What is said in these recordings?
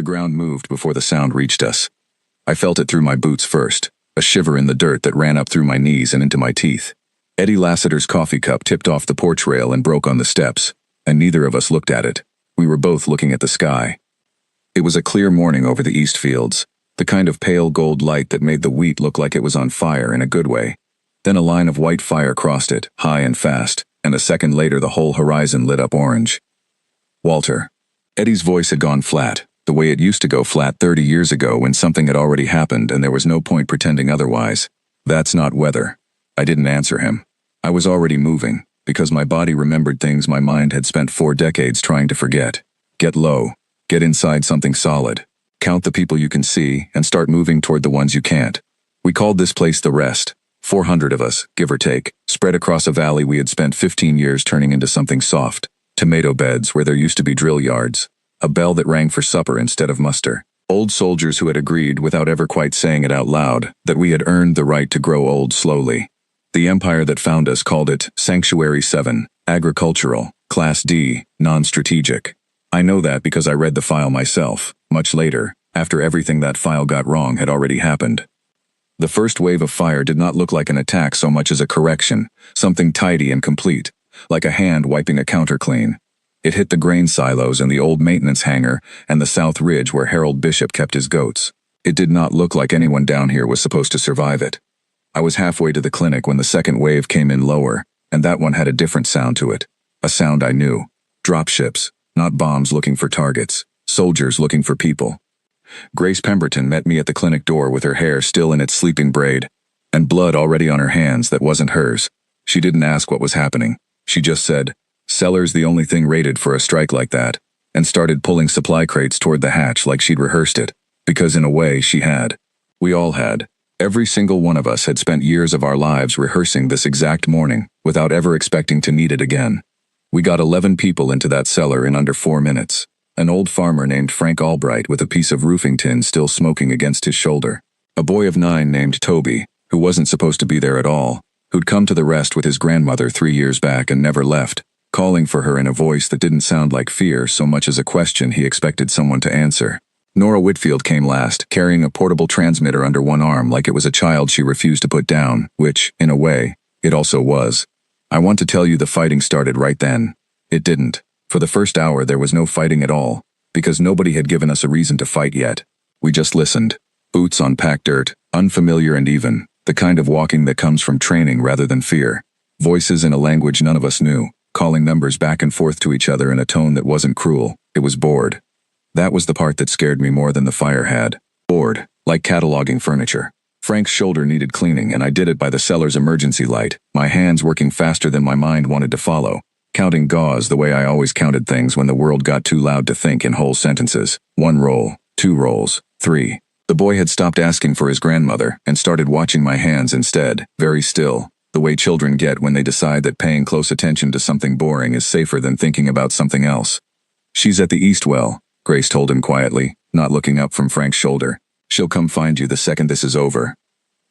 The ground moved before the sound reached us. I felt it through my boots first, a shiver in the dirt that ran up through my knees and into my teeth. Eddie Lassiter's coffee cup tipped off the porch rail and broke on the steps, and neither of us looked at it. We were both looking at the sky. It was a clear morning over the east fields, the kind of pale gold light that made the wheat look like it was on fire in a good way. Then a line of white fire crossed it, high and fast, and a second later the whole horizon lit up orange. Walter. Eddie's voice had gone flat, the way it used to go flat 30 years ago when something had already happened and there was no point pretending otherwise. That's not weather. I didn't answer him. I was already moving, because my body remembered things my mind had spent 4 decades trying to forget. Get low. Get inside something solid. Count the people you can see, and start moving toward the ones you can't. We called this place the Rest. 400 of us, give or take, spread across a valley we had spent 15 years turning into something soft. Tomato beds where there used to be drill yards. A bell that rang for supper instead of muster. Old soldiers who had agreed, without ever quite saying it out loud, that we had earned the right to grow old slowly. The empire that found us called it Sanctuary 7, agricultural, Class D, non-strategic. I know that because I read the file myself, much later, after everything that file got wrong had already happened. The first wave of fire did not look like an attack so much as a correction, something tidy and complete, like a hand wiping a counter clean. It hit the grain silos and the old maintenance hangar and the south ridge where Harold Bishop kept his goats. It did not look like anyone down here was supposed to survive it. I was halfway to the clinic when the second wave came in lower, and that one had a different sound to it. A sound I knew. Dropships, not bombs looking for targets, soldiers looking for people. Grace Pemberton met me at the clinic door with her hair still in its sleeping braid, and blood already on her hands that wasn't hers. She didn't ask what was happening. She just said, "Cellar's the only thing rated for a strike like that," and started pulling supply crates toward the hatch like she'd rehearsed it, because in a way she had. We all had. Every single one of us had spent years of our lives rehearsing this exact morning, without ever expecting to need it again. We got 11 people into that cellar in under 4 minutes. An old farmer named Frank Albright with a piece of roofing tin still smoking against his shoulder. A boy of 9 named Toby, who wasn't supposed to be there at all, who'd come to the Rest with his grandmother 3 years back and never left, calling for her in a voice that didn't sound like fear so much as a question he expected someone to answer. Nora Whitfield came last, carrying a portable transmitter under one arm like it was a child she refused to put down, which, in a way, it also was. I want to tell you the fighting started right then. It didn't. For the first hour there was no fighting at all, because nobody had given us a reason to fight yet. We just listened. Boots on packed dirt, unfamiliar and even, the kind of walking that comes from training rather than fear. Voices in a language none of us knew, calling numbers back and forth to each other in a tone that wasn't cruel, it was bored. That was the part that scared me more than the fire had. Bored, like cataloging furniture. Frank's shoulder needed cleaning and I did it by the cellar's emergency light, my hands working faster than my mind wanted to follow, counting gauze the way I always counted things when the world got too loud to think in whole sentences. 1 roll, 2 rolls, 3. The boy had stopped asking for his grandmother and started watching my hands instead, very still, the way children get when they decide that paying close attention to something boring is safer than thinking about something else. "She's at the east well," Grace told him quietly, not looking up from Frank's shoulder. "She'll come find you the second this is over."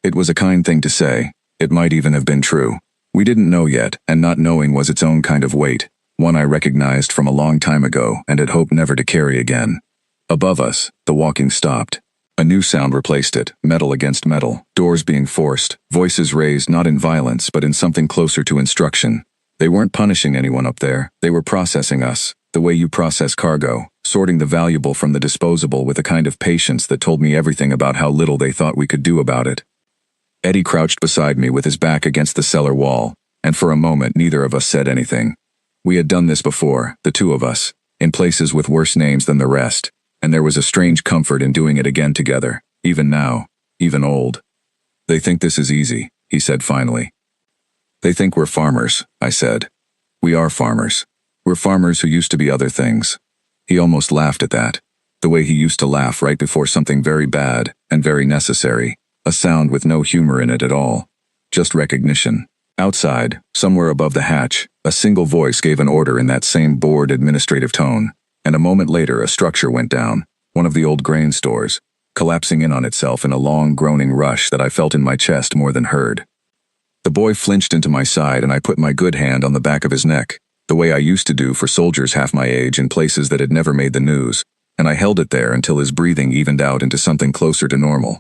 It was a kind thing to say. It might even have been true. We didn't know yet, and not knowing was its own kind of weight, one I recognized from a long time ago and had hoped never to carry again. Above us, the walking stopped. A new sound replaced it, metal against metal, doors being forced, voices raised not in violence but in something closer to instruction. They weren't punishing anyone up there, they were processing us, the way you process cargo, sorting the valuable from the disposable with a kind of patience that told me everything about how little they thought we could do about it. Eddie crouched beside me with his back against the cellar wall, and for a moment neither of us said anything. We had done this before, the two of us, in places with worse names than the Rest, and there was a strange comfort in doing it again together, even now, even old. "They think this is easy," he said finally. "They think we're farmers," I said. "We are farmers. We're farmers who used to be other things." He almost laughed at that, the way he used to laugh right before something very bad and very necessary, a sound with no humor in it at all, just recognition. Outside, somewhere above the hatch, a single voice gave an order in that same bored administrative tone, and a moment later a structure went down, one of the old grain stores, collapsing in on itself in a long groaning rush that I felt in my chest more than heard. The boy flinched into my side and I put my good hand on the back of his neck, the way I used to do for soldiers half my age in places that had never made the news, and I held it there until his breathing evened out into something closer to normal.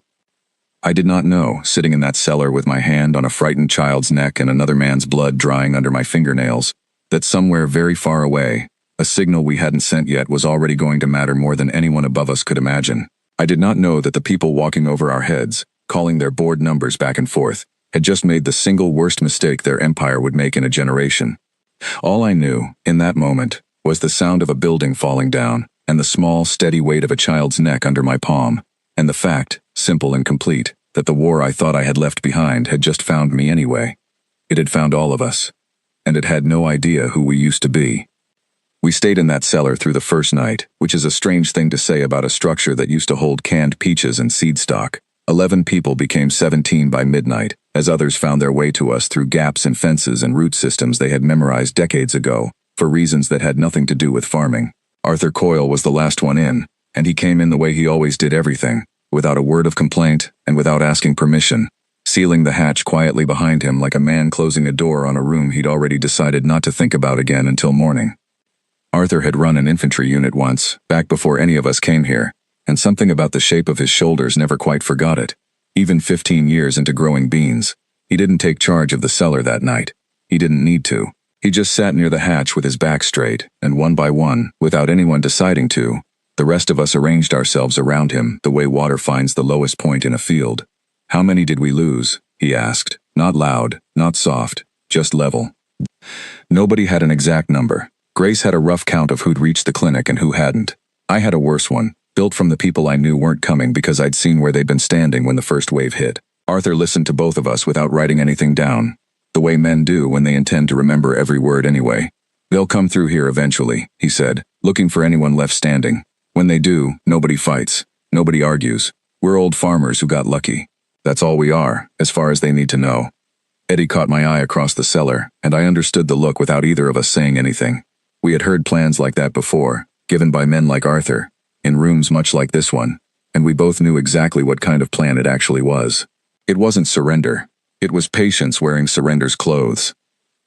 I did not know, sitting in that cellar with my hand on a frightened child's neck and another man's blood drying under my fingernails, that somewhere very far away, a signal we hadn't sent yet was already going to matter more than anyone above us could imagine. I did not know that the people walking over our heads, calling their board numbers back and forth, had just made the single worst mistake their empire would make in a generation. All I knew, in that moment, was the sound of a building falling down, and the small, steady weight of a child's neck under my palm, and the fact, simple and complete, that the war I thought I had left behind had just found me anyway. It had found all of us, and it had no idea who we used to be. We stayed in that cellar through the first night, which is a strange thing to say about a structure that used to hold canned peaches and seed stock. 11 people became 17 by midnight, as others found their way to us through gaps in fences and root systems they had memorized decades ago, for reasons that had nothing to do with farming. Arthur Coyle was the last one in, and he came in the way he always did everything, without a word of complaint and without asking permission, sealing the hatch quietly behind him like a man closing a door on a room he'd already decided not to think about again until morning. Arthur had run an infantry unit once, back before any of us came here, and something about the shape of his shoulders never quite forgot it. Even 15 years into growing beans, he didn't take charge of the cellar that night. He didn't need to. He just sat near the hatch with his back straight, and one by one, without anyone deciding to, the rest of us arranged ourselves around him the way water finds the lowest point in a field. "How many did we lose?" he asked. Not loud, not soft, just level. Nobody had an exact number. Grace had a rough count of who'd reached the clinic and who hadn't. I had a worse one, built from the people I knew weren't coming because I'd seen where they'd been standing when the first wave hit. Arthur listened to both of us without writing anything down, the way men do when they intend to remember every word anyway. "They'll come through here eventually," he said, looking for anyone left standing. "When they do, nobody fights. Nobody argues. We're old farmers who got lucky. That's all we are, as far as they need to know." Eddie caught my eye across the cellar, and I understood the look without either of us saying anything. We had heard plans like that before, given by men like Arthur, in rooms much like this one, and we both knew exactly what kind of plan it actually was. It wasn't surrender. It was patience wearing surrender's clothes.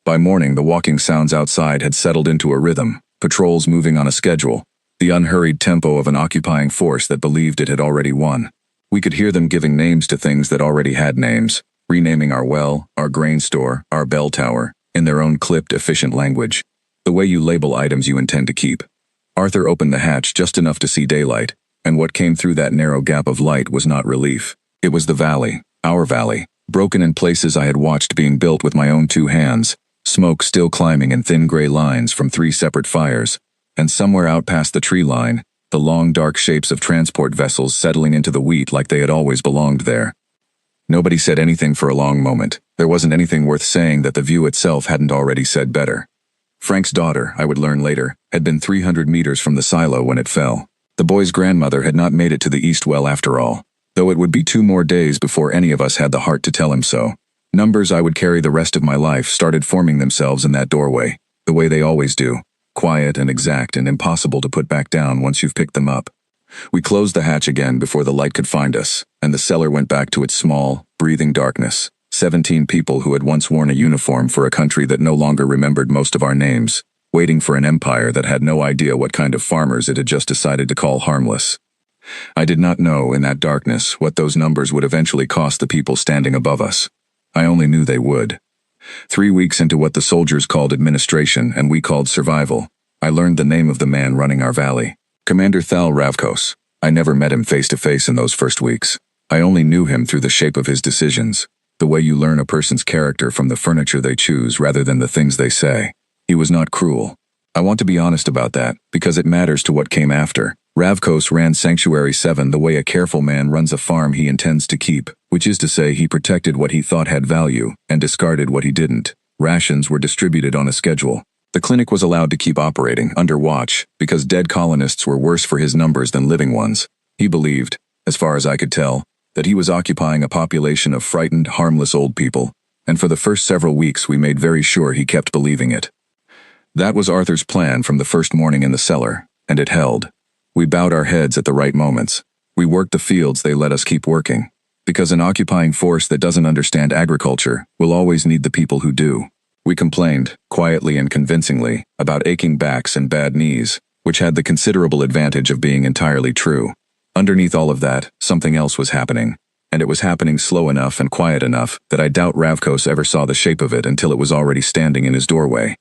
By morning, the walking sounds outside had settled into a rhythm, patrols moving on a schedule, the unhurried tempo of an occupying force that believed it had already won. We could hear them giving names to things that already had names, renaming our well, our grain store, our bell tower, in their own clipped, efficient language, the way you label items you intend to keep. Arthur opened the hatch just enough to see daylight, and what came through that narrow gap of light was not relief. It was the valley, our valley, broken in places I had watched being built with my own two hands, smoke still climbing in thin gray lines from 3 separate fires, and somewhere out past the tree line, the long dark shapes of transport vessels settling into the wheat like they had always belonged there. Nobody said anything for a long moment. There wasn't anything worth saying that the view itself hadn't already said better. Frank's daughter, I would learn later, had been 300 meters from the silo when it fell. The boy's grandmother had not made it to the east well after all, though it would be 2 more days before any of us had the heart to tell him so. Numbers I would carry the rest of my life started forming themselves in that doorway, the way they always do, quiet and exact and impossible to put back down once you've picked them up. We closed the hatch again before the light could find us, and the cellar went back to its small, breathing darkness. 17 people who had once worn a uniform for a country that no longer remembered most of our names, waiting for an empire that had no idea what kind of farmers it had just decided to call harmless. I did not know, in that darkness, what those numbers would eventually cost the people standing above us. I only knew they would. 3 weeks into what the soldiers called administration and we called survival, I learned the name of the man running our valley. Commander Thal Ravkos. I never met him face to face in those first weeks. I only knew him through the shape of his decisions, the way you learn a person's character from the furniture they choose rather than the things they say. He was not cruel. I want to be honest about that, because it matters to what came after. Ravkos ran Sanctuary 7 the way a careful man runs a farm he intends to keep, which is to say he protected what he thought had value and discarded what he didn't. Rations were distributed on a schedule. The clinic was allowed to keep operating under watch because dead colonists were worse for his numbers than living ones. He believed, as far as I could tell, that he was occupying a population of frightened, harmless old people, and for the first several weeks we made very sure he kept believing it. That was Arthur's plan from the first morning in the cellar, and it held. We bowed our heads at the right moments. We worked the fields they let us keep working, because an occupying force that doesn't understand agriculture will always need the people who do. We complained, quietly and convincingly, about aching backs and bad knees, which had the considerable advantage of being entirely true. Underneath all of that, something else was happening. And it was happening slow enough and quiet enough that I doubt Ravkos ever saw the shape of it until it was already standing in his doorway.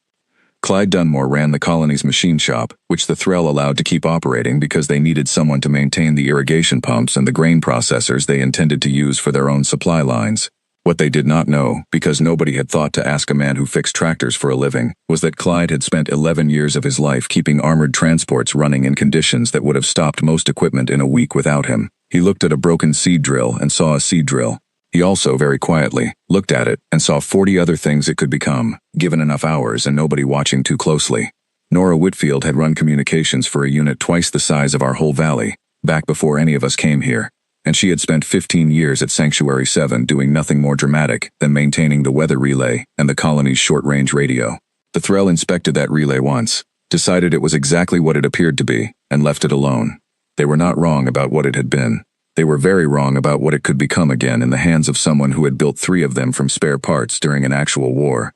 Clyde Dunmore ran the colony's machine shop, which the Threll allowed to keep operating because they needed someone to maintain the irrigation pumps and the grain processors they intended to use for their own supply lines. What they did not know, because nobody had thought to ask a man who fixed tractors for a living, was that Clyde had spent 11 years of his life keeping armored transports running in conditions that would have stopped most equipment in a week without him. He looked at a broken seed drill and saw a seed drill. He also, very quietly, looked at it and saw 40 other things it could become, given enough hours and nobody watching too closely. Nora Whitfield had run communications for a unit twice the size of our whole valley, back before any of us came here, and she had spent 15 years at Sanctuary 7 doing nothing more dramatic than maintaining the weather relay and the colony's short-range radio. The Threll inspected that relay once, decided it was exactly what it appeared to be, and left it alone. They were not wrong about what it had been. They were very wrong about what it could become again in the hands of someone who had built 3 of them from spare parts during an actual war.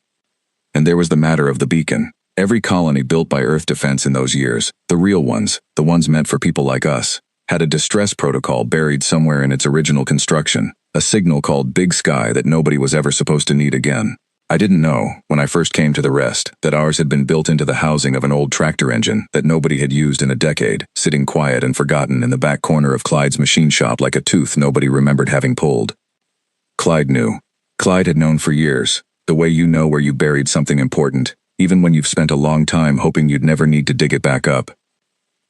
And there was the matter of the beacon. Every colony built by Earth Defense in those years, the real ones, the ones meant for people like us, had a distress protocol buried somewhere in its original construction, a signal called Big Sky that nobody was ever supposed to need again. I didn't know, when I first came to the rest, that ours had been built into the housing of an old tractor engine that nobody had used in a decade, sitting quiet and forgotten in the back corner of Clyde's machine shop like a tooth nobody remembered having pulled. Clyde knew. Clyde had known for years, the way you know where you buried something important, even when you've spent a long time hoping you'd never need to dig it back up.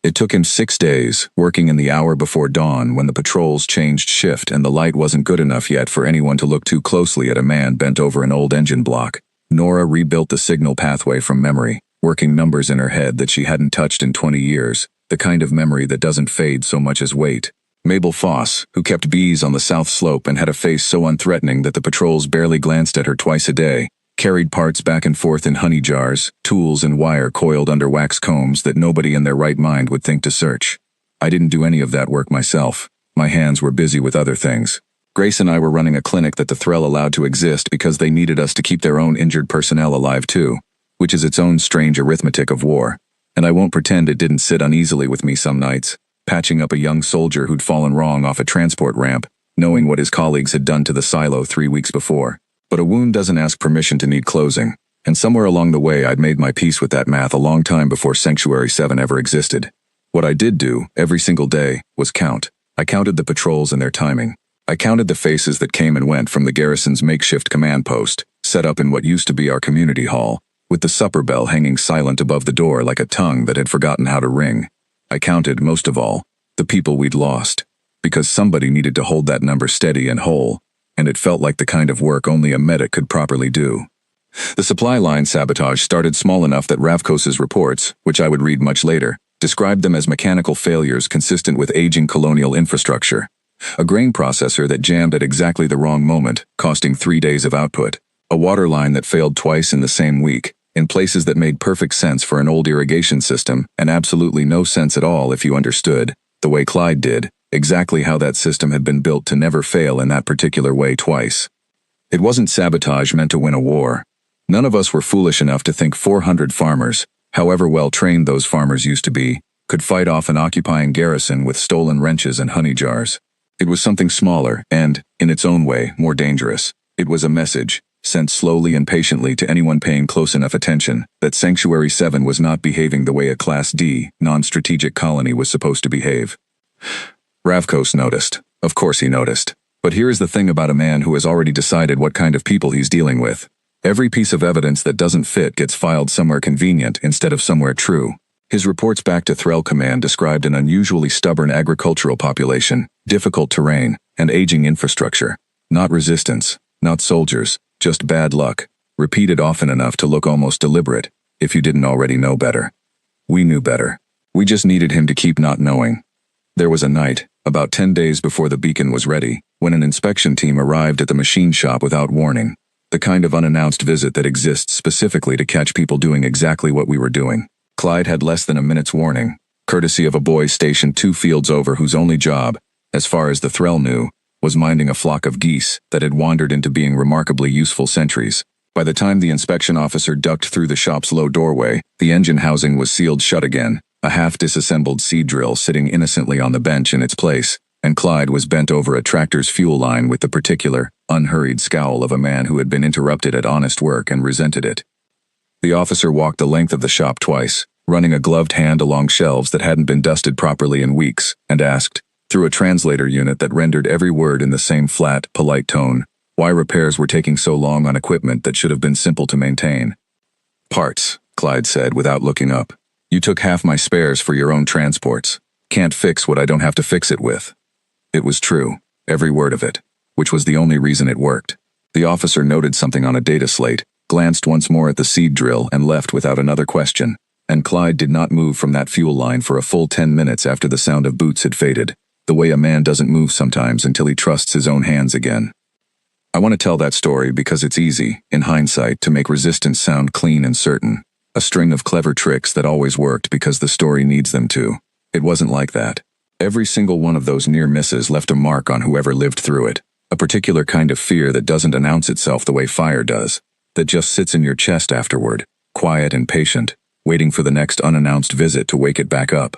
It took him 6 days, working in the hour before dawn when the patrols changed shift and the light wasn't good enough yet for anyone to look too closely at a man bent over an old engine block. Nora rebuilt the signal pathway from memory, working numbers in her head that she hadn't touched in 20 years, the kind of memory that doesn't fade so much as weight. Mabel Foss, who kept bees on the south slope and had a face so unthreatening that the patrols barely glanced at her twice a day, carried parts back and forth in honey jars, tools and wire coiled under wax combs that nobody in their right mind would think to search. I didn't do any of that work myself. My hands were busy with other things. Grace and I were running a clinic that the Threll allowed to exist because they needed us to keep their own injured personnel alive too, which is its own strange arithmetic of war. And I won't pretend it didn't sit uneasily with me some nights, patching up a young soldier who'd fallen wrong off a transport ramp, knowing what his colleagues had done to the silo 3 weeks before. But a wound doesn't ask permission to need closing, and somewhere along the way I'd made my peace with that math a long time before Sanctuary 7 ever existed. What I did do, every single day, was count. I counted the patrols and their timing. I counted the faces that came and went from the garrison's makeshift command post, set up in what used to be our community hall, with the supper bell hanging silent above the door like a tongue that had forgotten how to ring. I counted, most of all, the people we'd lost, because somebody needed to hold that number steady and whole, and it felt like the kind of work only a medic could properly do. The supply line sabotage started small enough that Ravkos's reports, which I would read much later, described them as mechanical failures consistent with aging colonial infrastructure. A grain processor that jammed at exactly the wrong moment, costing 3 days of output. A water line that failed twice in the same week, in places that made perfect sense for an old irrigation system and absolutely no sense at all if you understood, the way Clyde did, exactly how that system had been built to never fail in that particular way twice. It wasn't sabotage meant to win a war. None of us were foolish enough to think 400 farmers, however well trained those farmers used to be, could fight off an occupying garrison with stolen wrenches and honey jars. It was something smaller and, in its own way, more dangerous. It was a message, sent slowly and patiently to anyone paying close enough attention, that Sanctuary 7 was not behaving the way a Class D, non-strategic colony was supposed to behave. Ravkos noticed. Of course he noticed. But here is the thing about a man who has already decided what kind of people he's dealing with. Every piece of evidence that doesn't fit gets filed somewhere convenient instead of somewhere true. His reports back to Threll Command described an unusually stubborn agricultural population, difficult terrain, and aging infrastructure. Not resistance, not soldiers, just bad luck, repeated often enough to look almost deliberate, if you didn't already know better. We knew better. We just needed him to keep not knowing. There was a night, about 10 days before the beacon was ready, when an inspection team arrived at the machine shop without warning. The kind of unannounced visit that exists specifically to catch people doing exactly what we were doing. Clyde had less than a minute's warning, courtesy of a boy stationed 2 fields over whose only job, as far as the Threll knew, was minding a flock of geese that had wandered into being remarkably useful sentries. By the time the inspection officer ducked through the shop's low doorway, the engine housing was sealed shut again, a half-disassembled seed drill sitting innocently on the bench in its place, and Clyde was bent over a tractor's fuel line with the particular, unhurried scowl of a man who had been interrupted at honest work and resented it. The officer walked the length of the shop twice, running a gloved hand along shelves that hadn't been dusted properly in weeks, and asked, through a translator unit that rendered every word in the same flat, polite tone, why repairs were taking so long on equipment that should have been simple to maintain. Parts, Clyde said without looking up. You took half my spares for your own transports. Can't fix what I don't have to fix it with. It was true, every word of it, which was the only reason it worked. The officer noted something on a data slate, glanced once more at the seed drill and left without another question, and Clyde did not move from that fuel line for a full 10 minutes after the sound of boots had faded, the way a man doesn't move sometimes until he trusts his own hands again. I want to tell that story because it's easy, in hindsight, to make resistance sound clean and certain. A string of clever tricks that always worked because the story needs them to. It wasn't like that. Every single one of those near misses left a mark on whoever lived through it. A particular kind of fear that doesn't announce itself the way fire does, that just sits in your chest afterward, quiet and patient, waiting for the next unannounced visit to wake it back up.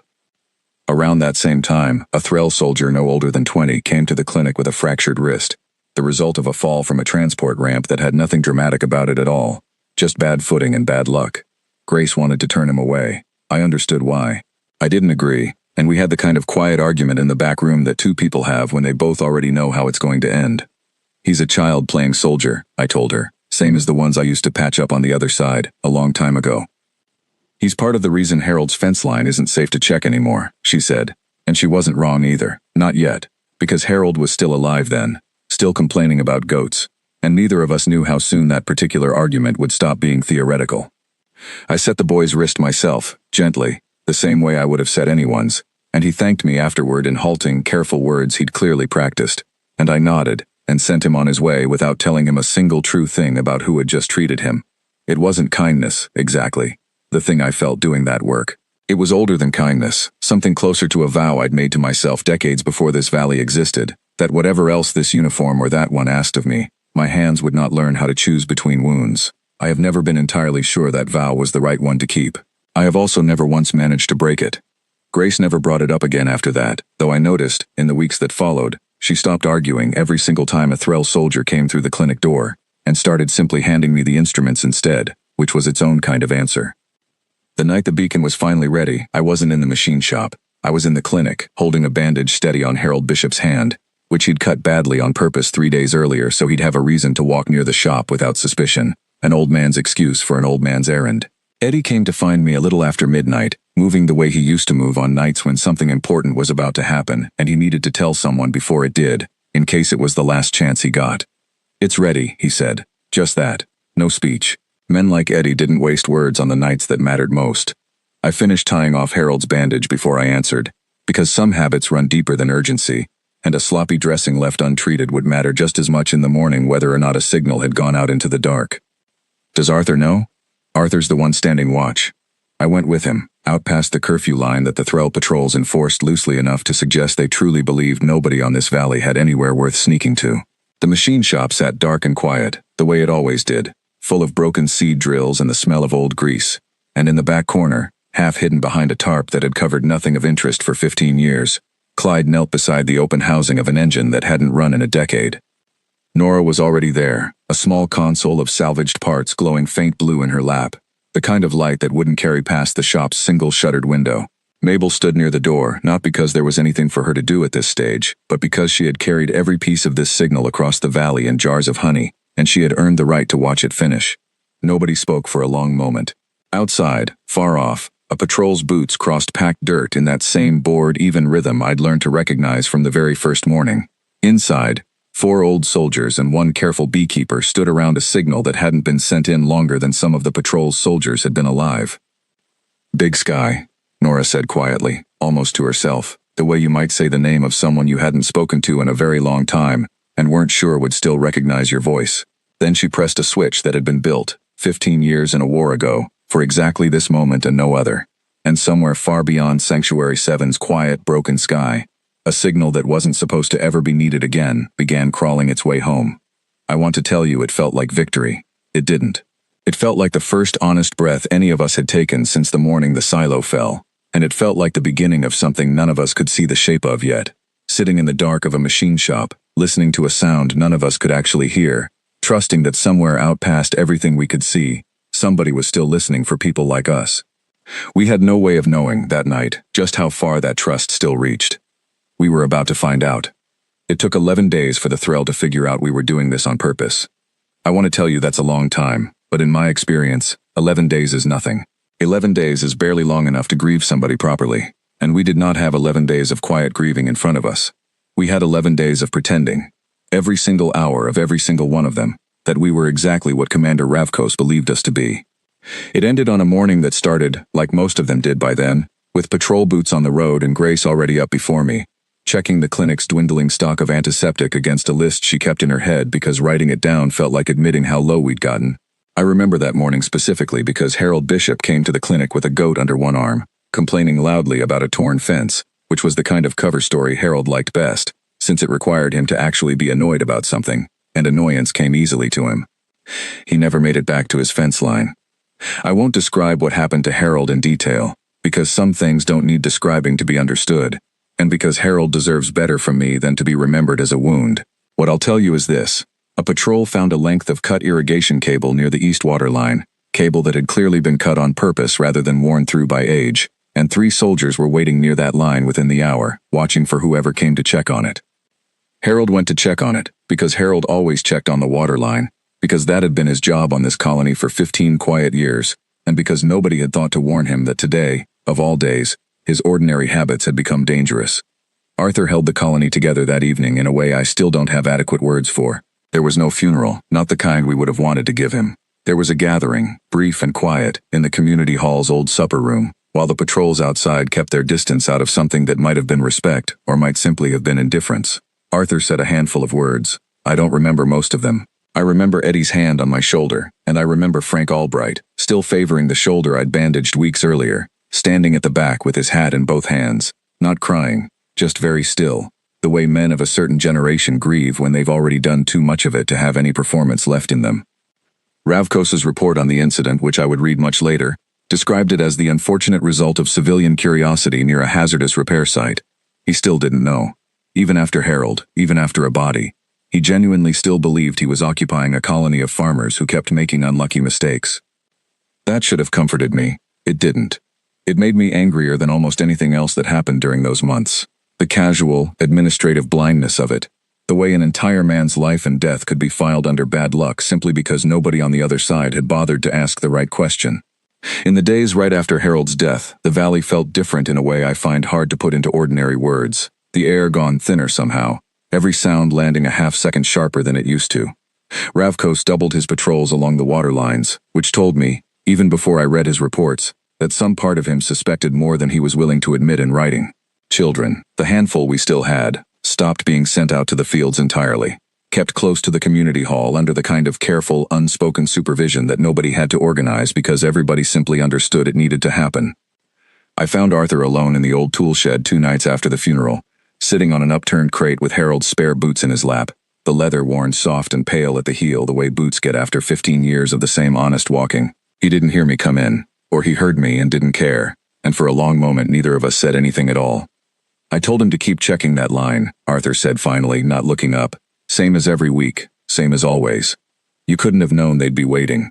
Around that same time, a Threll soldier no older than 20 came to the clinic with a fractured wrist, the result of a fall from a transport ramp that had nothing dramatic about it at all, just bad footing and bad luck. Grace wanted to turn him away. I understood why. I didn't agree, and we had the kind of quiet argument in the back room that two people have when they both already know how it's going to end. He's a child playing soldier, I told her, same as the ones I used to patch up on the other side, a long time ago. He's part of the reason Harold's fence line isn't safe to check anymore, she said, and she wasn't wrong either, not yet, because Harold was still alive then, still complaining about goats, and neither of us knew how soon that particular argument would stop being theoretical. I set the boy's wrist myself, gently, the same way I would have set anyone's, and he thanked me afterward in halting, careful words he'd clearly practiced, and I nodded and sent him on his way without telling him a single true thing about who had just treated him. It wasn't kindness, exactly, the thing I felt doing that work. It was older than kindness, something closer to a vow I'd made to myself decades before this valley existed, that whatever else this uniform or that one asked of me, my hands would not learn how to choose between wounds. I have never been entirely sure that vow was the right one to keep. I have also never once managed to break it. Grace never brought it up again after that, though I noticed, in the weeks that followed, she stopped arguing every single time a Threll soldier came through the clinic door, and started simply handing me the instruments instead, which was its own kind of answer. The night the beacon was finally ready, I wasn't in the machine shop. I was in the clinic, holding a bandage steady on Harold Bishop's hand, which he'd cut badly on purpose 3 days earlier so he'd have a reason to walk near the shop without suspicion. An old man's excuse for an old man's errand. Eddie came to find me a little after midnight, moving the way he used to move on nights when something important was about to happen and he needed to tell someone before it did, in case it was the last chance he got. It's ready, he said. Just that. No speech. Men like Eddie didn't waste words on the nights that mattered most. I finished tying off Harold's bandage before I answered, because some habits run deeper than urgency, and a sloppy dressing left untreated would matter just as much in the morning whether or not a signal had gone out into the dark. Does Arthur know? Arthur's the one standing watch. I went with him, out past the curfew line that the Threll patrols enforced loosely enough to suggest they truly believed nobody on this valley had anywhere worth sneaking to. The machine shop sat dark and quiet, the way it always did, full of broken seed drills and the smell of old grease, and in the back corner, half hidden behind a tarp that had covered nothing of interest for 15 years, Clyde knelt beside the open housing of an engine that hadn't run in a decade. Nora was already there, a small console of salvaged parts glowing faint blue in her lap, the kind of light that wouldn't carry past the shop's single-shuttered window. Mabel stood near the door, not because there was anything for her to do at this stage, but because she had carried every piece of this signal across the valley in jars of honey, and she had earned the right to watch it finish. Nobody spoke for a long moment. Outside, far off, a patrol's boots crossed packed dirt in that same bored, even rhythm I'd learned to recognize from the very first morning. Inside, 4 old soldiers and 1 careful beekeeper stood around a signal that hadn't been sent in longer than some of the patrol's soldiers had been alive. "Big Sky," Nora said quietly, almost to herself, the way you might say the name of someone you hadn't spoken to in a very long time and weren't sure would still recognize your voice. Then she pressed a switch that had been built, 15 years and a war ago, for exactly this moment and no other. And somewhere far beyond Sanctuary 7's quiet, broken sky, a signal that wasn't supposed to ever be needed again began crawling its way home. I want to tell you it felt like victory. It didn't. It felt like the first honest breath any of us had taken since the morning the silo fell. And it felt like the beginning of something none of us could see the shape of yet. Sitting in the dark of a machine shop, listening to a sound none of us could actually hear, trusting that somewhere out past everything we could see, somebody was still listening for people like us. We had no way of knowing, that night, just how far that trust still reached. We were about to find out. It took 11 days for the thrill to figure out we were doing this on purpose. I want to tell you that's a long time, but in my experience, 11 days is nothing. 11 days is barely long enough to grieve somebody properly, and we did not have 11 days of quiet grieving in front of us. We had 11 days of pretending, every single hour of every single one of them, that we were exactly what Commander Ravkos believed us to be. It ended on a morning that started, like most of them did by then, with patrol boots on the road and Grace already up before me, checking the clinic's dwindling stock of antiseptic against a list she kept in her head because writing it down felt like admitting how low we'd gotten. I remember that morning specifically because Harold Bishop came to the clinic with a goat under one arm, complaining loudly about a torn fence, which was the kind of cover story Harold liked best, since it required him to actually be annoyed about something, and annoyance came easily to him. He never made it back to his fence line. I won't describe what happened to Harold in detail, because some things don't need describing to be understood, and because Harold deserves better from me than to be remembered as a wound. What I'll tell you is this. A patrol found a length of cut irrigation cable near the east water line, cable that had clearly been cut on purpose rather than worn through by age, and 3 soldiers were waiting near that line within the hour, watching for whoever came to check on it. Harold went to check on it, because Harold always checked on the water line, because that had been his job on this colony for 15 quiet years, and because nobody had thought to warn him that today, of all days, his ordinary habits had become dangerous. Arthur held the colony together that evening in a way I still don't have adequate words for. There was no funeral, not the kind we would have wanted to give him. There was a gathering, brief and quiet, in the community hall's old supper room, while the patrols outside kept their distance out of something that might have been respect, or might simply have been indifference. Arthur said a handful of words. I don't remember most of them. I remember Eddie's hand on my shoulder, and I remember Frank Albright, still favoring the shoulder I'd bandaged weeks earlier, standing at the back with his hat in both hands, not crying, just very still, the way men of a certain generation grieve when they've already done too much of it to have any performance left in them. Ravkos's report on the incident, which I would read much later, described it as the unfortunate result of civilian curiosity near a hazardous repair site. He still didn't know. Even after Harold, even after a body, he genuinely still believed he was occupying a colony of farmers who kept making unlucky mistakes. That should have comforted me. It didn't. It made me angrier than almost anything else that happened during those months. The casual, administrative blindness of it. The way an entire man's life and death could be filed under bad luck simply because nobody on the other side had bothered to ask the right question. In the days right after Harold's death, the valley felt different in a way I find hard to put into ordinary words. The air gone thinner somehow, every sound landing a half-second sharper than it used to. Ravkos doubled his patrols along the water lines, which told me, even before I read his reports, that some part of him suspected more than he was willing to admit in writing. Children, the handful we still had, stopped being sent out to the fields entirely, kept close to the community hall under the kind of careful, unspoken supervision that nobody had to organize because everybody simply understood it needed to happen. I found Arthur alone in the old tool shed 2 nights after the funeral, sitting on an upturned crate with Harold's spare boots in his lap, the leather worn soft and pale at the heel the way boots get after 15 years of the same honest walking. He didn't hear me come in, or he heard me and didn't care, and for a long moment neither of us said anything at all. I told him to keep checking that line, Arthur said finally, not looking up. Same as every week, same as always. You couldn't have known they'd be waiting.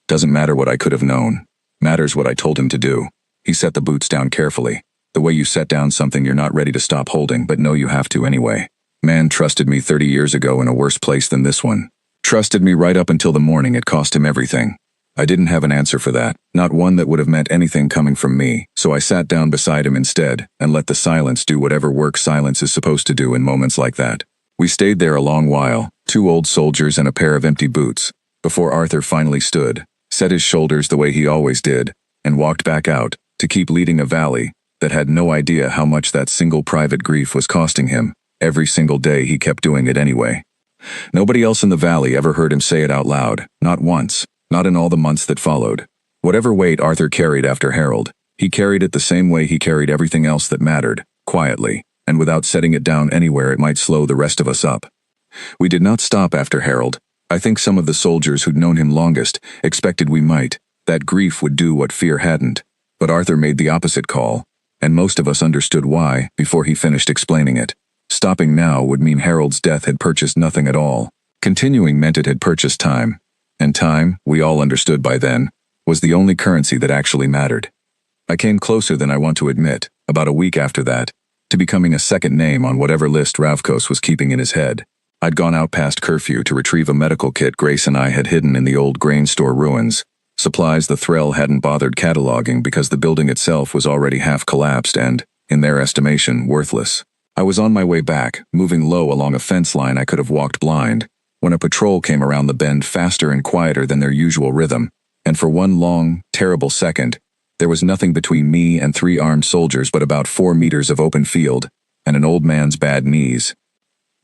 Doesn't matter what I could have known. Matters what I told him to do. He set the boots down carefully, the way you set down something you're not ready to stop holding but know you have to anyway. Man trusted me 30 years ago in a worse place than this one. Trusted me right up until the morning it cost him everything. I didn't have an answer for that, not one that would have meant anything coming from me, so I sat down beside him instead and let the silence do whatever work silence is supposed to do in moments like that. We stayed there a long while, 2 old soldiers and a pair of empty boots, before Arthur finally stood, set his shoulders the way he always did, and walked back out, to keep leading a valley that had no idea how much that single private grief was costing him. Every single day he kept doing it anyway. Nobody else in the valley ever heard him say it out loud, not once. Not in all the months that followed. Whatever weight Arthur carried after Harold, he carried it the same way he carried everything else that mattered, quietly, and without setting it down anywhere it might slow the rest of us up. We did not stop after Harold. I think some of the soldiers who'd known him longest expected we might. That grief would do what fear hadn't. But Arthur made the opposite call, and most of us understood why before he finished explaining it. Stopping now would mean Harold's death had purchased nothing at all. Continuing meant it had purchased time. And time, we all understood by then, was the only currency that actually mattered. I came closer than I want to admit, about a week after that, to becoming a second name on whatever list Ravkos was keeping in his head. I'd gone out past curfew to retrieve a medical kit Grace and I had hidden in the old grain store ruins, supplies the Threll hadn't bothered cataloging because the building itself was already half collapsed and, in their estimation, worthless. I was on my way back, moving low along a fence line I could have walked blind, when a patrol came around the bend faster and quieter than their usual rhythm, and for one long, terrible second, there was nothing between me and 3 armed soldiers but about 4 meters of open field, and an old man's bad knees.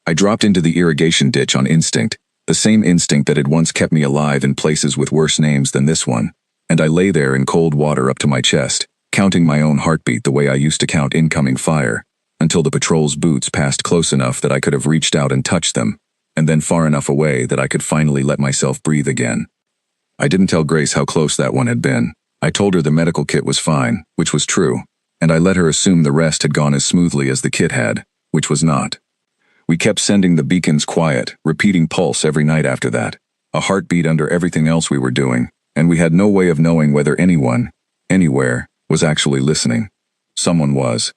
I dropped into the irrigation ditch on instinct, the same instinct that had once kept me alive in places with worse names than this one, and I lay there in cold water up to my chest, counting my own heartbeat the way I used to count incoming fire, until the patrol's boots passed close enough that I could have reached out and touched them, and then far enough away that I could finally let myself breathe again. I didn't tell Grace how close that one had been. I told her the medical kit was fine, which was true, and I let her assume the rest had gone as smoothly as the kit had, which was not. We kept sending the beacons quiet, repeating pulse every night after that, a heartbeat under everything else we were doing, and we had no way of knowing whether anyone, anywhere, was actually listening. Someone was.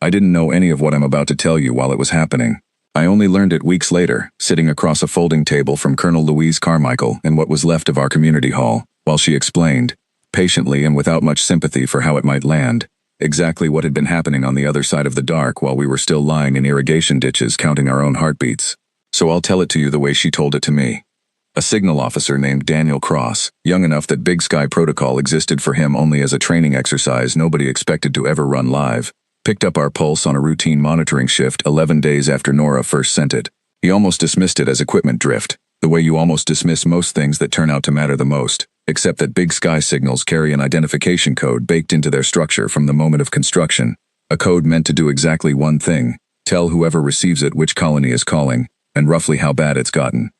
I didn't know any of what I'm about to tell you while it was happening. I only learned it weeks later, sitting across a folding table from Colonel Louise Carmichael in what was left of our community hall, while she explained, patiently and without much sympathy for how it might land, exactly what had been happening on the other side of the dark while we were still lying in irrigation ditches counting our own heartbeats. So I'll tell it to you the way she told it to me. A signal officer named Daniel Cross, young enough that Big Sky Protocol existed for him only as a training exercise nobody expected to ever run live, picked up our pulse on a routine monitoring shift 11 days after Nora first sent it. He almost dismissed it as equipment drift, the way you almost dismiss most things that turn out to matter the most, except that Big Sky signals carry an identification code baked into their structure from the moment of construction, a code meant to do exactly one thing, tell whoever receives it which colony is calling, and roughly how bad it's gotten.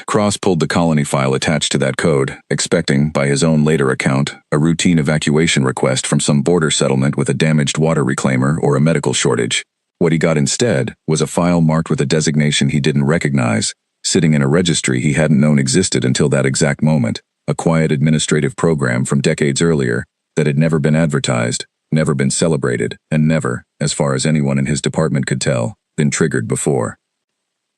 Cross pulled the colony file attached to that code, expecting, by his own later account, a routine evacuation request from some border settlement with a damaged water reclaimer or a medical shortage. What he got instead was a file marked with a designation he didn't recognize, sitting in a registry he hadn't known existed until that exact moment, a quiet administrative program from decades earlier that had never been advertised, never been celebrated, and never, as far as anyone in his department could tell, been triggered before.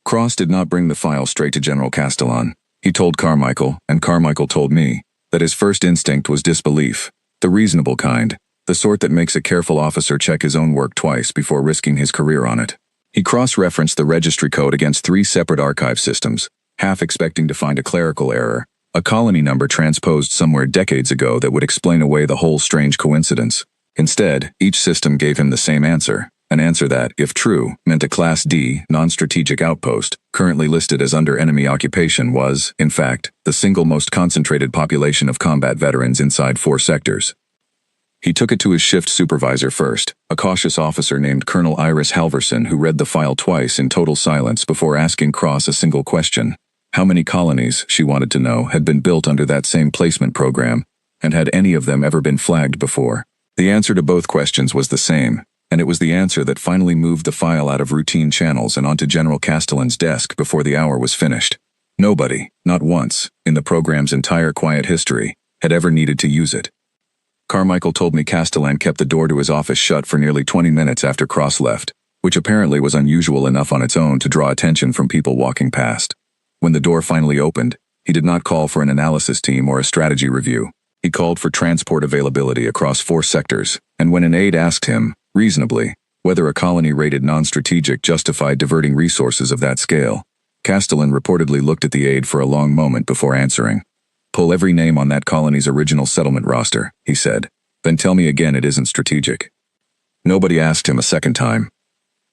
Cross did not bring the file straight to General Castellan. He told Carmichael, and Carmichael told me, that his first instinct was disbelief, the reasonable kind, the sort that makes a careful officer check his own work twice before risking his career on it. He cross-referenced the registry code against 3 separate archive systems, half expecting to find a clerical error, a colony number transposed somewhere decades ago that would explain away the whole strange coincidence. Instead, each system gave him the same answer, an answer that, if true, meant a Class D, non-strategic outpost, currently listed as under enemy occupation was, in fact, the single most concentrated population of combat veterans inside 4 sectors. He took it to his shift supervisor first, a cautious officer named Colonel Iris Halverson who read the file twice in total silence before asking Cross a single question. How many colonies, she wanted to know, had been built under that same placement program, and had any of them ever been flagged before? The answer to both questions was the same, and it was the answer that finally moved the file out of routine channels and onto General Castellan's desk before the hour was finished. Nobody, not once, in the program's entire quiet history, had ever needed to use it. Carmichael told me Castellan kept the door to his office shut for nearly 20 minutes after Cross left, which apparently was unusual enough on its own to draw attention from people walking past. When the door finally opened, he did not call for an analysis team or a strategy review. He called for transport availability across 4 sectors, and when an aide asked him, reasonably, whether a colony rated non-strategic justified diverting resources of that scale, Castellan reportedly looked at the aide for a long moment before answering. "Pull every name on that colony's original settlement roster," he said. "Then tell me again it isn't strategic." Nobody asked him a second time.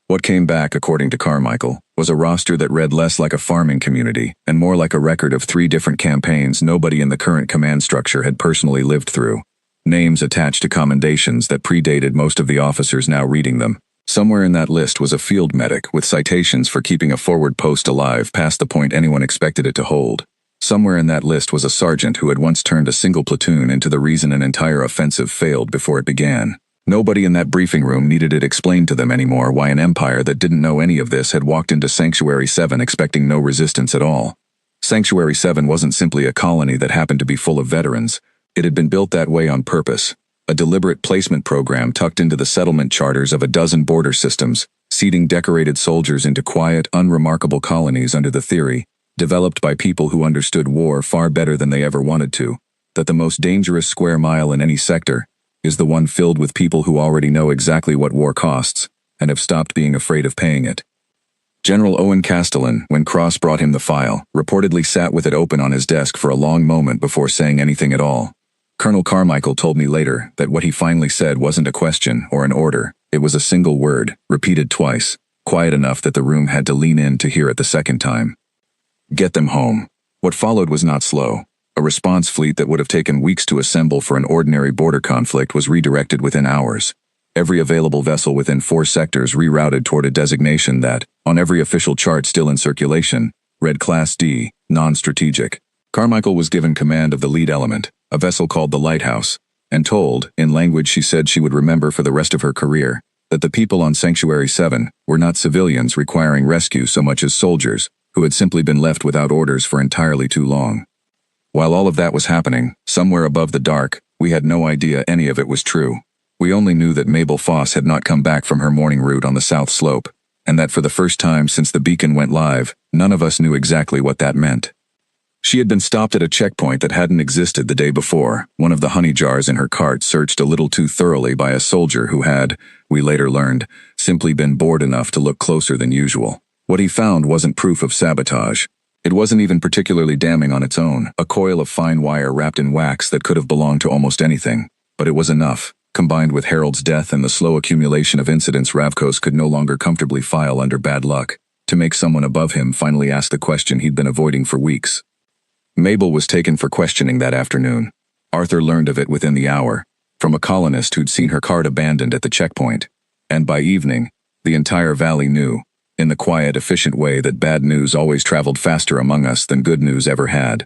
What came back, according to Carmichael, was a roster that read less like a farming community and more like a record of 3 different campaigns nobody in the current command structure had personally lived through. Names attached to commendations that predated most of the officers now reading them. Somewhere in that list was a field medic with citations for keeping a forward post alive past the point anyone expected it to hold. Somewhere in that list was a sergeant who had once turned a single platoon into the reason an entire offensive failed before it began. Nobody in that briefing room needed it explained to them anymore why an empire that didn't know any of this had walked into Sanctuary 7 expecting no resistance at all. Sanctuary 7 wasn't simply a colony that happened to be full of veterans. It had been built that way on purpose. A deliberate placement program tucked into the settlement charters of a dozen border systems, seeding decorated soldiers into quiet, unremarkable colonies under the theory, developed by people who understood war far better than they ever wanted to, that the most dangerous square mile in any sector is the one filled with people who already know exactly what war costs and have stopped being afraid of paying it. General Owen Castellan, when Cross brought him the file, reportedly sat with it open on his desk for a long moment before saying anything at all. Colonel Carmichael told me later that what he finally said wasn't a question or an order. It was a single word, repeated twice, quiet enough that the room had to lean in to hear it the second time. Get them home. What followed was not slow. A response fleet that would have taken weeks to assemble for an ordinary border conflict was redirected within hours. Every available vessel within 4 sectors rerouted toward a designation that, on every official chart still in circulation, read Class D, non-strategic. Carmichael was given command of the lead element, a vessel called the Lighthouse, and told, in language she said she would remember for the rest of her career, that the people on Sanctuary 7 were not civilians requiring rescue so much as soldiers, who had simply been left without orders for entirely too long. While all of that was happening, somewhere above the dark, we had no idea any of it was true. We only knew that Mabel Foss had not come back from her morning route on the South Slope, and that for the first time since the beacon went live, none of us knew exactly what that meant. She had been stopped at a checkpoint that hadn't existed the day before, one of the honey jars in her cart searched a little too thoroughly by a soldier who had, we later learned, simply been bored enough to look closer than usual. What he found wasn't proof of sabotage. It wasn't even particularly damning on its own, a coil of fine wire wrapped in wax that could have belonged to almost anything. But it was enough, combined with Harold's death and the slow accumulation of incidents Ravkos could no longer comfortably file under bad luck, to make someone above him finally ask the question he'd been avoiding for weeks. Mabel was taken for questioning that afternoon. Arthur learned of it within the hour, from a colonist who'd seen her cart abandoned at the checkpoint. And by evening, the entire valley knew, in the quiet, efficient way that bad news always traveled faster among us than good news ever had.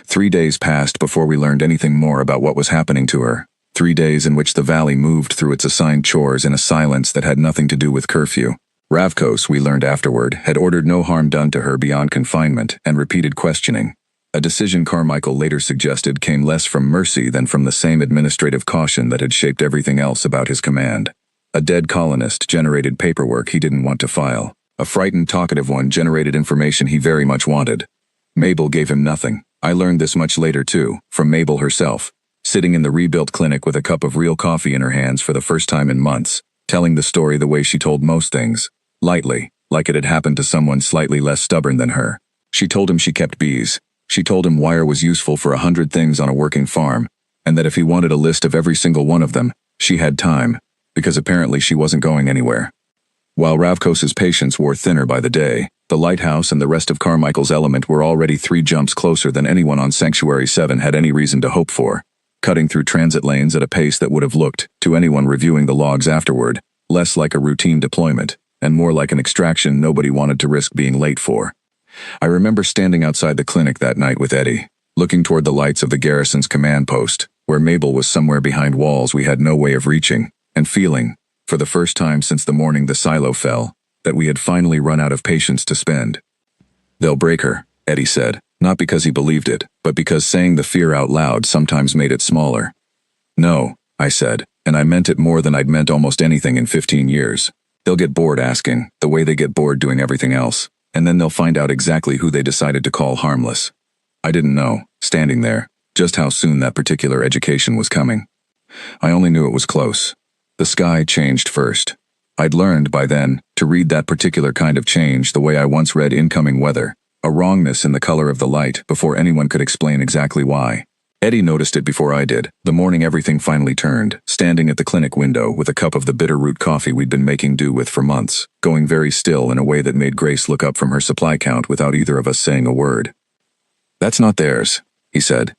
3 days passed before we learned anything more about what was happening to her. 3 days in which the valley moved through its assigned chores in a silence that had nothing to do with curfew. Ravkos, we learned afterward, had ordered no harm done to her beyond confinement and repeated questioning. A decision Carmichael later suggested came less from mercy than from the same administrative caution that had shaped everything else about his command. A dead colonist generated paperwork he didn't want to file. A frightened, talkative one generated information he very much wanted. Mabel gave him nothing. I learned this much later too, from Mabel herself, sitting in the rebuilt clinic with a cup of real coffee in her hands for the first time in months, telling the story the way she told most things, lightly, like it had happened to someone slightly less stubborn than her. She told him she kept bees. She told him wire was useful for 100 things on a working farm, and that if he wanted a list of every single one of them, she had time, because apparently she wasn't going anywhere. While Ravkos's patience wore thinner by the day, the Lighthouse and the rest of Carmichael's element were already 3 jumps closer than anyone on Sanctuary 7 had any reason to hope for, cutting through transit lanes at a pace that would have looked, to anyone reviewing the logs afterward, less like a routine deployment, and more like an extraction nobody wanted to risk being late for. I remember standing outside the clinic that night with Eddie, looking toward the lights of the garrison's command post, where Mabel was somewhere behind walls we had no way of reaching, and feeling, for the first time since the morning the silo fell, that we had finally run out of patience to spend. "They'll break her," Eddie said, not because he believed it, but because saying the fear out loud sometimes made it smaller. "No," I said, and I meant it more than I'd meant almost anything in 15 years. "They'll get bored asking, the way they get bored doing everything else, and then they'll find out exactly who they decided to call harmless." I didn't know, standing there, just how soon that particular education was coming. I only knew it was close. The sky changed first. I'd learned, by then, to read that particular kind of change the way I once read incoming weather, a wrongness in the color of the light before anyone could explain exactly why. Eddie noticed it before I did, the morning everything finally turned, standing at the clinic window with a cup of the bitter root coffee we'd been making do with for months, going very still in a way that made Grace look up from her supply count without either of us saying a word. "That's not theirs," he said.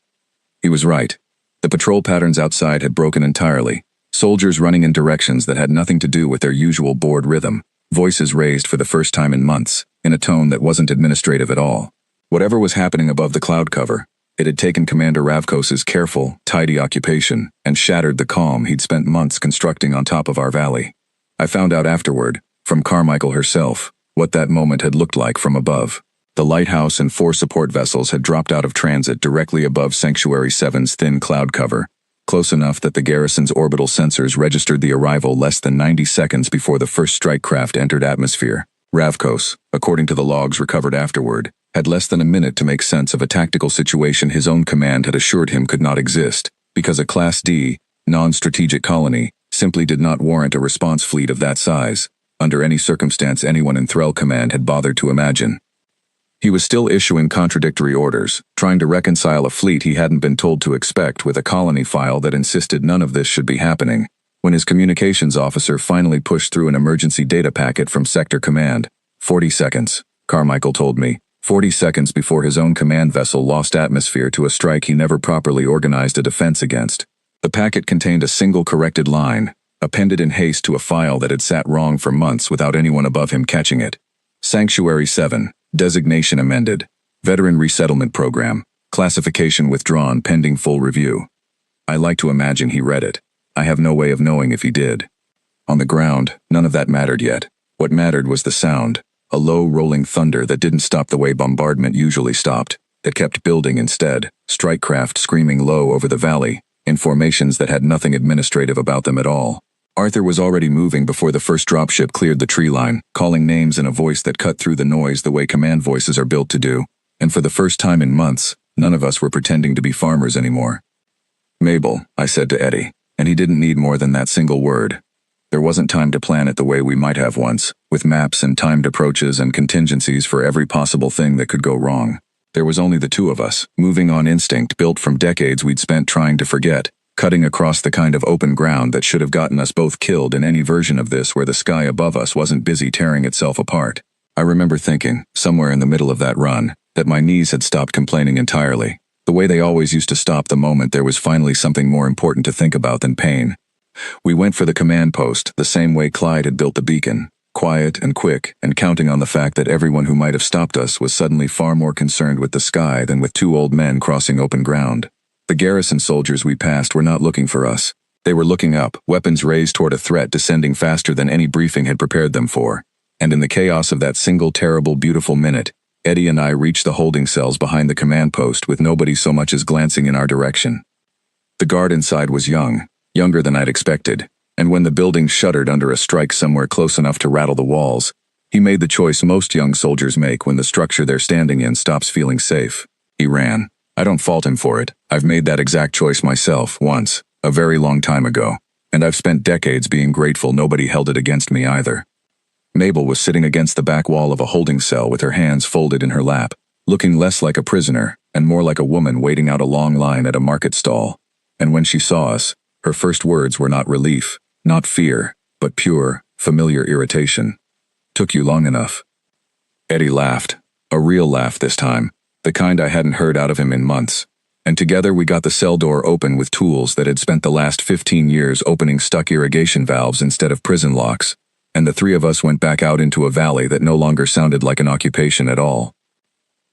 He was right. The patrol patterns outside had broken entirely. Soldiers running in directions that had nothing to do with their usual bored rhythm, voices raised for the first time in months, in a tone that wasn't administrative at all. Whatever was happening above the cloud cover, it had taken Commander Ravkos's careful, tidy occupation and shattered the calm he'd spent months constructing on top of our valley. I found out afterward, from Carmichael herself, what that moment had looked like from above. The lighthouse and 4 support vessels had dropped out of transit directly above Sanctuary 7's thin cloud cover, close enough that the garrison's orbital sensors registered the arrival less than 90 seconds before the first strike craft entered atmosphere. Ravkos, according to the logs recovered afterward, had less than a minute to make sense of a tactical situation his own command had assured him could not exist, because a Class D, non-strategic colony, simply did not warrant a response fleet of that size, under any circumstance anyone in Threll Command had bothered to imagine. He was still issuing contradictory orders, trying to reconcile a fleet he hadn't been told to expect with a colony file that insisted none of this should be happening, when his communications officer finally pushed through an emergency data packet from Sector Command. 40 seconds, Carmichael told me. 40 seconds before his own command vessel lost atmosphere to a strike he never properly organized a defense against. The packet contained a single corrected line, appended in haste to a file that had sat wrong for months without anyone above him catching it. Sanctuary 7, designation amended. Veteran Resettlement Program, classification withdrawn pending full review. I like to imagine he read it. I have no way of knowing if he did. On the ground, none of that mattered yet. What mattered was the sound. A low, rolling thunder that didn't stop the way bombardment usually stopped, that kept building instead, strike craft screaming low over the valley, in formations that had nothing administrative about them at all. Arthur was already moving before the first dropship cleared the tree line, calling names in a voice that cut through the noise the way command voices are built to do, and for the first time in months, none of us were pretending to be farmers anymore. "Mabel," I said to Eddie, and he didn't need more than that single word. There wasn't time to plan it the way we might have once, with maps and timed approaches and contingencies for every possible thing that could go wrong. There was only the 2 of us, moving on instinct built from decades we'd spent trying to forget, cutting across the kind of open ground that should have gotten us both killed in any version of this where the sky above us wasn't busy tearing itself apart. I remember thinking, somewhere in the middle of that run, that my knees had stopped complaining entirely, the way they always used to stop the moment there was finally something more important to think about than pain. We went for the command post the same way Clyde had built the beacon, quiet and quick, and counting on the fact that everyone who might have stopped us was suddenly far more concerned with the sky than with 2 old men crossing open ground. The garrison soldiers we passed were not looking for us. They were looking up, weapons raised toward a threat descending faster than any briefing had prepared them for. And in the chaos of that single terrible beautiful minute, Eddie and I reached the holding cells behind the command post with nobody so much as glancing in our direction. The guard inside was young, younger than I'd expected, and when the building shuddered under a strike somewhere close enough to rattle the walls, he made the choice most young soldiers make when the structure they're standing in stops feeling safe. He ran. I don't fault him for it. I've made that exact choice myself, once, a very long time ago, and I've spent decades being grateful nobody held it against me either. Mabel was sitting against the back wall of a holding cell with her hands folded in her lap, looking less like a prisoner and more like a woman waiting out a long line at a market stall. And when she saw us, her first words were not relief, not fear, but pure, familiar irritation. "Took you long enough." Eddie laughed, a real laugh this time, the kind I hadn't heard out of him in months. And together we got the cell door open with tools that had spent the last 15 years opening stuck irrigation valves instead of prison locks, and the 3 of us went back out into a valley that no longer sounded like an occupation at all.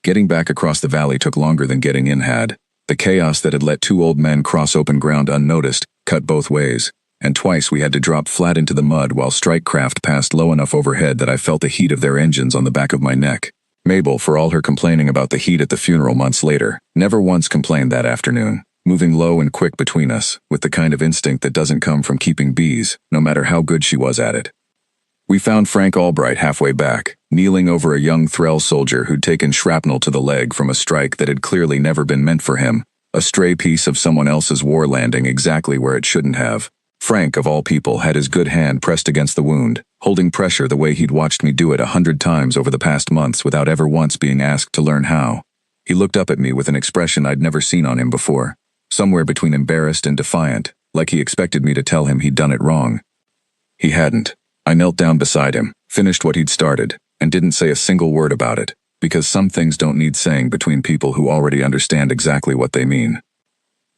Getting back across the valley took longer than getting in had. The chaos that had let 2 old men cross open ground unnoticed cut both ways, and twice we had to drop flat into the mud while strike craft passed low enough overhead that I felt the heat of their engines on the back of my neck. Mabel, for all her complaining about the heat at the funeral months later, never once complained that afternoon, moving low and quick between us, with the kind of instinct that doesn't come from keeping bees, no matter how good she was at it. We found Frank Albright halfway back, kneeling over a young Threll soldier who'd taken shrapnel to the leg from a strike that had clearly never been meant for him, a stray piece of someone else's war landing exactly where it shouldn't have. Frank, of all people, had his good hand pressed against the wound, holding pressure the way he'd watched me do it 100 times over the past months without ever once being asked to learn how. He looked up at me with an expression I'd never seen on him before, somewhere between embarrassed and defiant, like he expected me to tell him he'd done it wrong. He hadn't. I knelt down beside him, finished what he'd started, and didn't say a single word about it, because some things don't need saying between people who already understand exactly what they mean.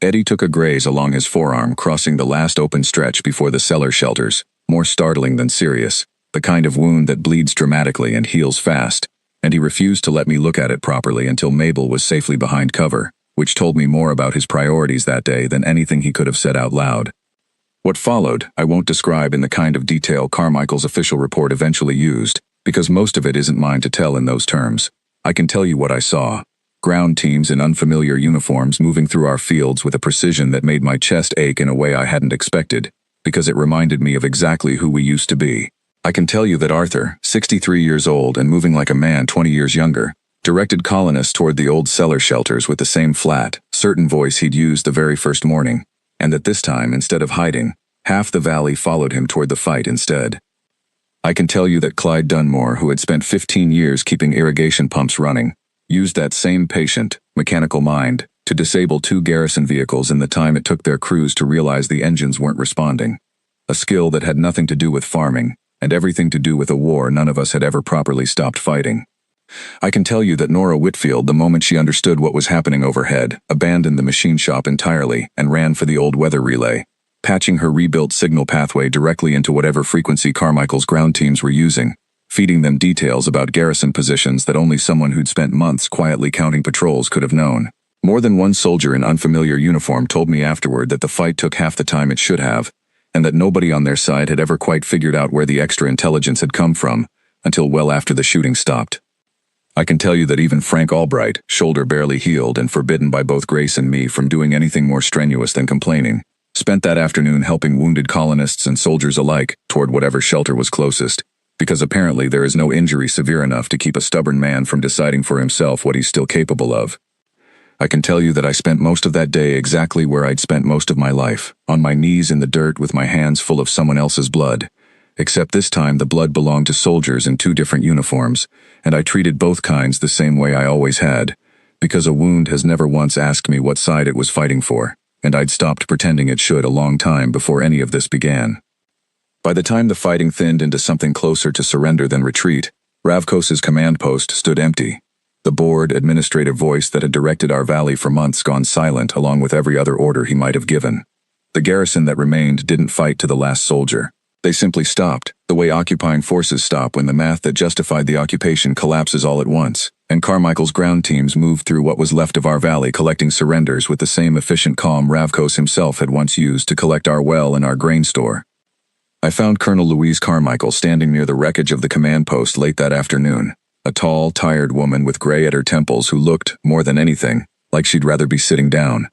Eddie took a graze along his forearm, crossing the last open stretch before the cellar shelters, more startling than serious, the kind of wound that bleeds dramatically and heals fast, and he refused to let me look at it properly until Mabel was safely behind cover, which told me more about his priorities that day than anything he could have said out loud. What followed, I won't describe in the kind of detail Carmichael's official report eventually used, because most of it isn't mine to tell in those terms. I can tell you what I saw. Ground teams in unfamiliar uniforms moving through our fields with a precision that made my chest ache in a way I hadn't expected, because it reminded me of exactly who we used to be. I can tell you that Arthur, 63 years old and moving like a man 20 years younger, directed colonists toward the old cellar shelters with the same flat, certain voice he'd used the very first morning, and that this time, instead of hiding, half the valley followed him toward the fight instead. I can tell you that Clyde Dunmore, who had spent 15 years keeping irrigation pumps running, used that same patient, mechanical mind to disable 2 garrison vehicles in the time it took their crews to realize the engines weren't responding. A skill that had nothing to do with farming, and everything to do with a war none of us had ever properly stopped fighting. I can tell you that Nora Whitfield, the moment she understood what was happening overhead, abandoned the machine shop entirely and ran for the old weather relay, patching her rebuilt signal pathway directly into whatever frequency Carmichael's ground teams were using, feeding them details about garrison positions that only someone who'd spent months quietly counting patrols could have known. More than one soldier in unfamiliar uniform told me afterward that the fight took half the time it should have, and that nobody on their side had ever quite figured out where the extra intelligence had come from, until well after the shooting stopped. I can tell you that even Frank Albright, shoulder barely healed and forbidden by both Grace and me from doing anything more strenuous than complaining, spent that afternoon helping wounded colonists and soldiers alike toward whatever shelter was closest, because apparently there is no injury severe enough to keep a stubborn man from deciding for himself what he's still capable of. I can tell you that I spent most of that day exactly where I'd spent most of my life, on my knees in the dirt with my hands full of someone else's blood, except this time the blood belonged to soldiers in 2 different uniforms, and I treated both kinds the same way I always had, because a wound has never once asked me what side it was fighting for, and I'd stopped pretending it should a long time before any of this began. By the time the fighting thinned into something closer to surrender than retreat, Ravkos's command post stood empty. The bored, administrative voice that had directed our valley for months gone silent along with every other order he might have given. The garrison that remained didn't fight to the last soldier. They simply stopped, the way occupying forces stop when the math that justified the occupation collapses all at once, and Carmichael's ground teams moved through what was left of our valley collecting surrenders with the same efficient calm Ravkos himself had once used to collect our well and our grain store. I found Colonel Louise Carmichael standing near the wreckage of the command post late that afternoon, a tall, tired woman with gray at her temples who looked, more than anything, like she'd rather be sitting down.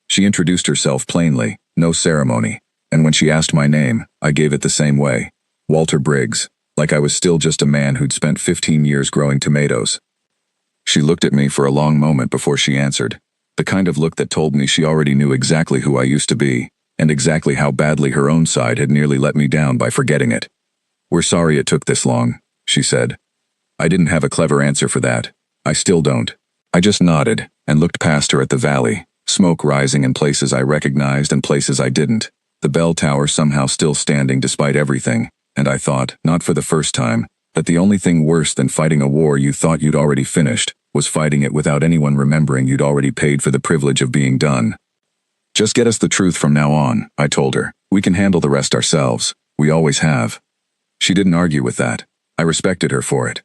She introduced herself plainly, no ceremony, and when she asked my name, I gave it the same way, Walter Briggs, like I was still just a man who'd spent 15 years growing tomatoes. She looked at me for a long moment before she answered, the kind of look that told me she already knew exactly who I used to be, and exactly how badly her own side had nearly let me down by forgetting it. "We're sorry it took this long," she said. I didn't have a clever answer for that. I still don't. I just nodded and looked past her at the valley, smoke rising in places I recognized and places I didn't, the bell tower somehow still standing despite everything, and I thought, not for the first time, that the only thing worse than fighting a war you thought you'd already finished was fighting it without anyone remembering you'd already paid for the privilege of being done. "Just get us the truth from now on," I told her. "We can handle the rest ourselves. We always have." She didn't argue with that. I respected her for it.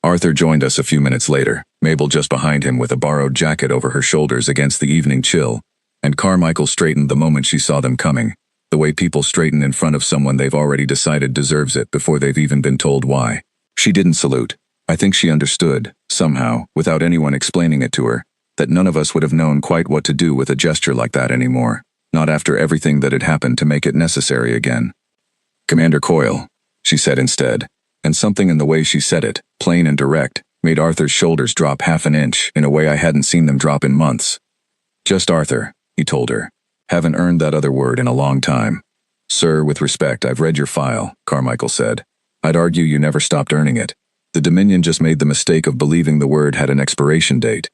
Arthur joined us a few minutes later, Mabel just behind him with a borrowed jacket over her shoulders against the evening chill, and Carmichael straightened the moment she saw them coming, the way people straighten in front of someone they've already decided deserves it before they've even been told why. She didn't salute. I think she understood, somehow, without anyone explaining it to her, that none of us would have known quite what to do with a gesture like that anymore, not after everything that had happened to make it necessary again. "Commander Coyle," she said instead, and something in the way she said it, plain and direct, made Arthur's shoulders drop half an inch in a way I hadn't seen them drop in months. "Just Arthur," he told her. "Haven't earned that other word in a long time." "Sir, with respect, I've read your file," Carmichael said. "I'd argue you never stopped earning it. The Dominion just made the mistake of believing the word had an expiration date."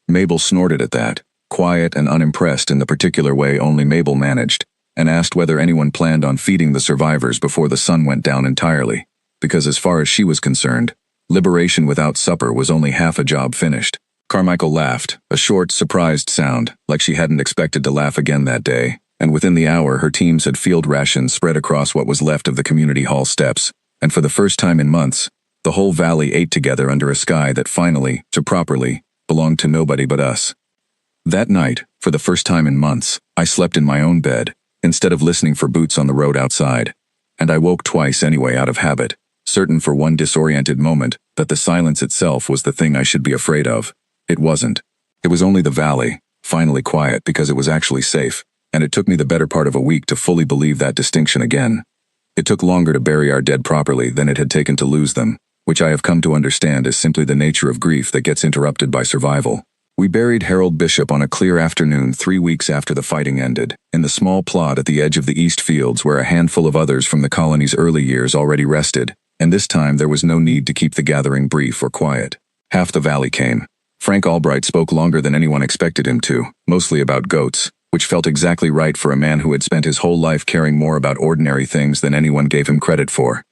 Mabel snorted at that, quiet and unimpressed in the particular way only Mabel managed, and asked whether anyone planned on feeding the survivors before the sun went down entirely, because as far as she was concerned, liberation without supper was only half a job finished. Carmichael laughed, a short, surprised sound, like she hadn't expected to laugh again that day, and within the hour her teams had field rations spread across what was left of the community hall steps, and for the first time in months, The whole valley ate together under a sky that finally, so properly, belonged to nobody but us. That night, for the first time in months, I slept in my own bed, instead of listening for boots on the road outside. And I woke twice anyway out of habit, certain for one disoriented moment that the silence itself was the thing I should be afraid of. It wasn't. It was only the valley, finally quiet because it was actually safe, and it took me the better part of a week to fully believe that distinction again. It took longer to bury our dead properly than it had taken to lose them, which I have come to understand is simply the nature of grief that gets interrupted by survival. We buried Harold Bishop on a clear afternoon 3 weeks after the fighting ended, in the small plot at the edge of the East Fields where a handful of others from the colony's early years already rested, and this time there was no need to keep the gathering brief or quiet. Half the valley came. Frank Albright spoke longer than anyone expected him to, mostly about goats, which felt exactly right for a man who had spent his whole life caring more about ordinary things than anyone gave him credit for.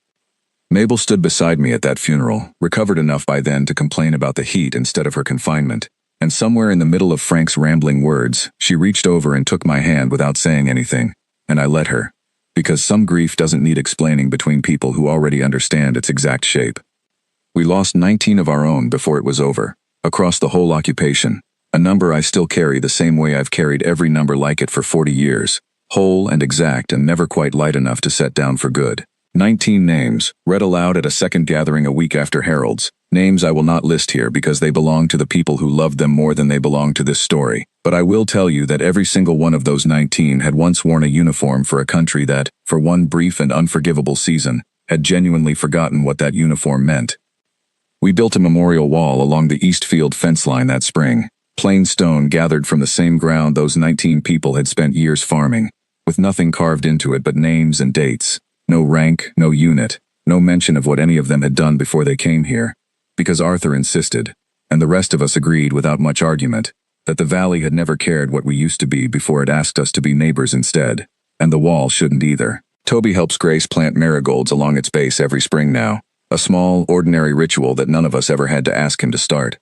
Mabel stood beside me at that funeral, recovered enough by then to complain about the heat instead of her confinement. And somewhere in the middle of Frank's rambling words, she reached over and took my hand without saying anything, and I let her. Because some grief doesn't need explaining between people who already understand its exact shape. We lost 19 of our own before it was over, across the whole occupation, a number I still carry the same way I've carried every number like it for 40 years, whole and exact and never quite light enough to set down for good. 19 names, read aloud at a second gathering a week after Harold's. Names I will not list here because they belong to the people who loved them more than they belong to this story, but I will tell you that every single one of those 19 had once worn a uniform for a country that, for one brief and unforgivable season, had genuinely forgotten what that uniform meant. We built a memorial wall along the East Field fence line that spring, plain stone gathered from the same ground those 19 people had spent years farming, with nothing carved into it but names and dates, no rank, no unit, no mention of what any of them had done before they came here. Because Arthur insisted, and the rest of us agreed without much argument, that the valley had never cared what we used to be before it asked us to be neighbors instead, and the wall shouldn't either. Toby helps Grace plant marigolds along its base every spring now, a small, ordinary ritual that none of us ever had to ask him to start.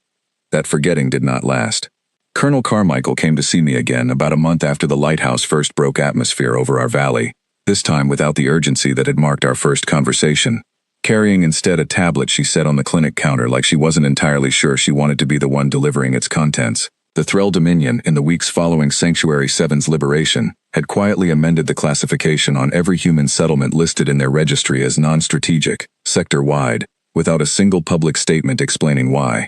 That forgetting did not last. Colonel Carmichael came to see me again about a month after the lighthouse first broke atmosphere over our valley, this time without the urgency that had marked our first conversation. Carrying instead a tablet she set on the clinic counter like she wasn't entirely sure she wanted to be the one delivering its contents. The Threll Dominion, in the weeks following Sanctuary 7's liberation, had quietly amended the classification on every human settlement listed in their registry as non-strategic, sector-wide, without a single public statement explaining why.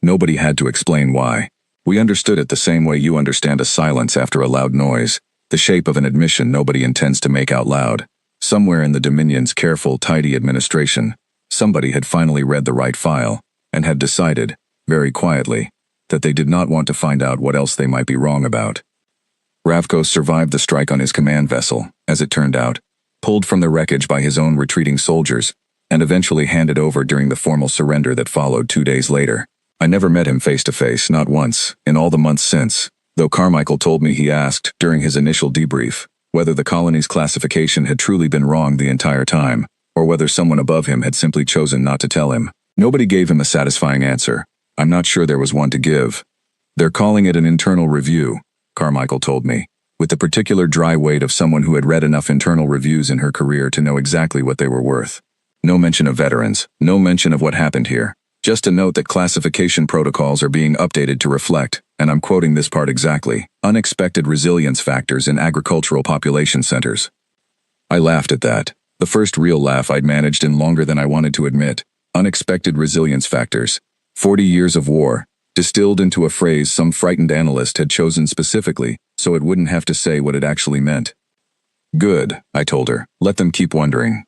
Nobody had to explain why. We understood it the same way you understand a silence after a loud noise, the shape of an admission nobody intends to make out loud. Somewhere in the Dominion's careful, tidy administration, somebody had finally read the right file, and had decided, very quietly, that they did not want to find out what else they might be wrong about. Ravkos survived the strike on his command vessel, as it turned out, pulled from the wreckage by his own retreating soldiers, and eventually handed over during the formal surrender that followed 2 days later. I never met him face to face, not once, in all the months since, though Carmichael told me he asked, during his initial debrief, whether the colony's classification had truly been wrong the entire time, or whether someone above him had simply chosen not to tell him. Nobody gave him a satisfying answer. I'm not sure there was one to give. They're calling it an internal review, Carmichael told me, with the particular dry weight of someone who had read enough internal reviews in her career to know exactly what they were worth. No mention of veterans, no mention of what happened here. Just a note that classification protocols are being updated to reflect, and I'm quoting this part exactly, unexpected resilience factors in agricultural population centers. I laughed at that, the first real laugh I'd managed in longer than I wanted to admit. Unexpected resilience factors. 40 years of war, distilled into a phrase some frightened analyst had chosen specifically, so it wouldn't have to say what it actually meant. Good, I told her, let them keep wondering.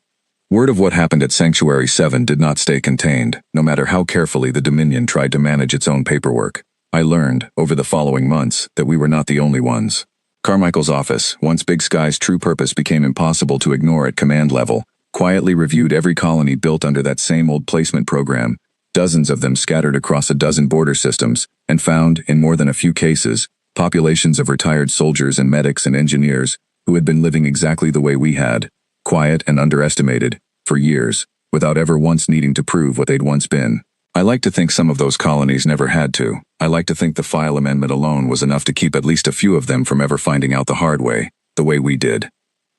Word of what happened at Sanctuary 7 did not stay contained, no matter how carefully the Dominion tried to manage its own paperwork. I learned, over the following months, that we were not the only ones. Carmichael's office, once Big Sky's true purpose became impossible to ignore at command level, quietly reviewed every colony built under that same old placement program, dozens of them scattered across a dozen border systems, and found, in more than a few cases, populations of retired soldiers and medics and engineers who had been living exactly the way we had, quiet and underestimated, for years, without ever once needing to prove what they'd once been. I like to think some of those colonies never had to. I like to think the file amendment alone was enough to keep at least a few of them from ever finding out the hard way, the way we did.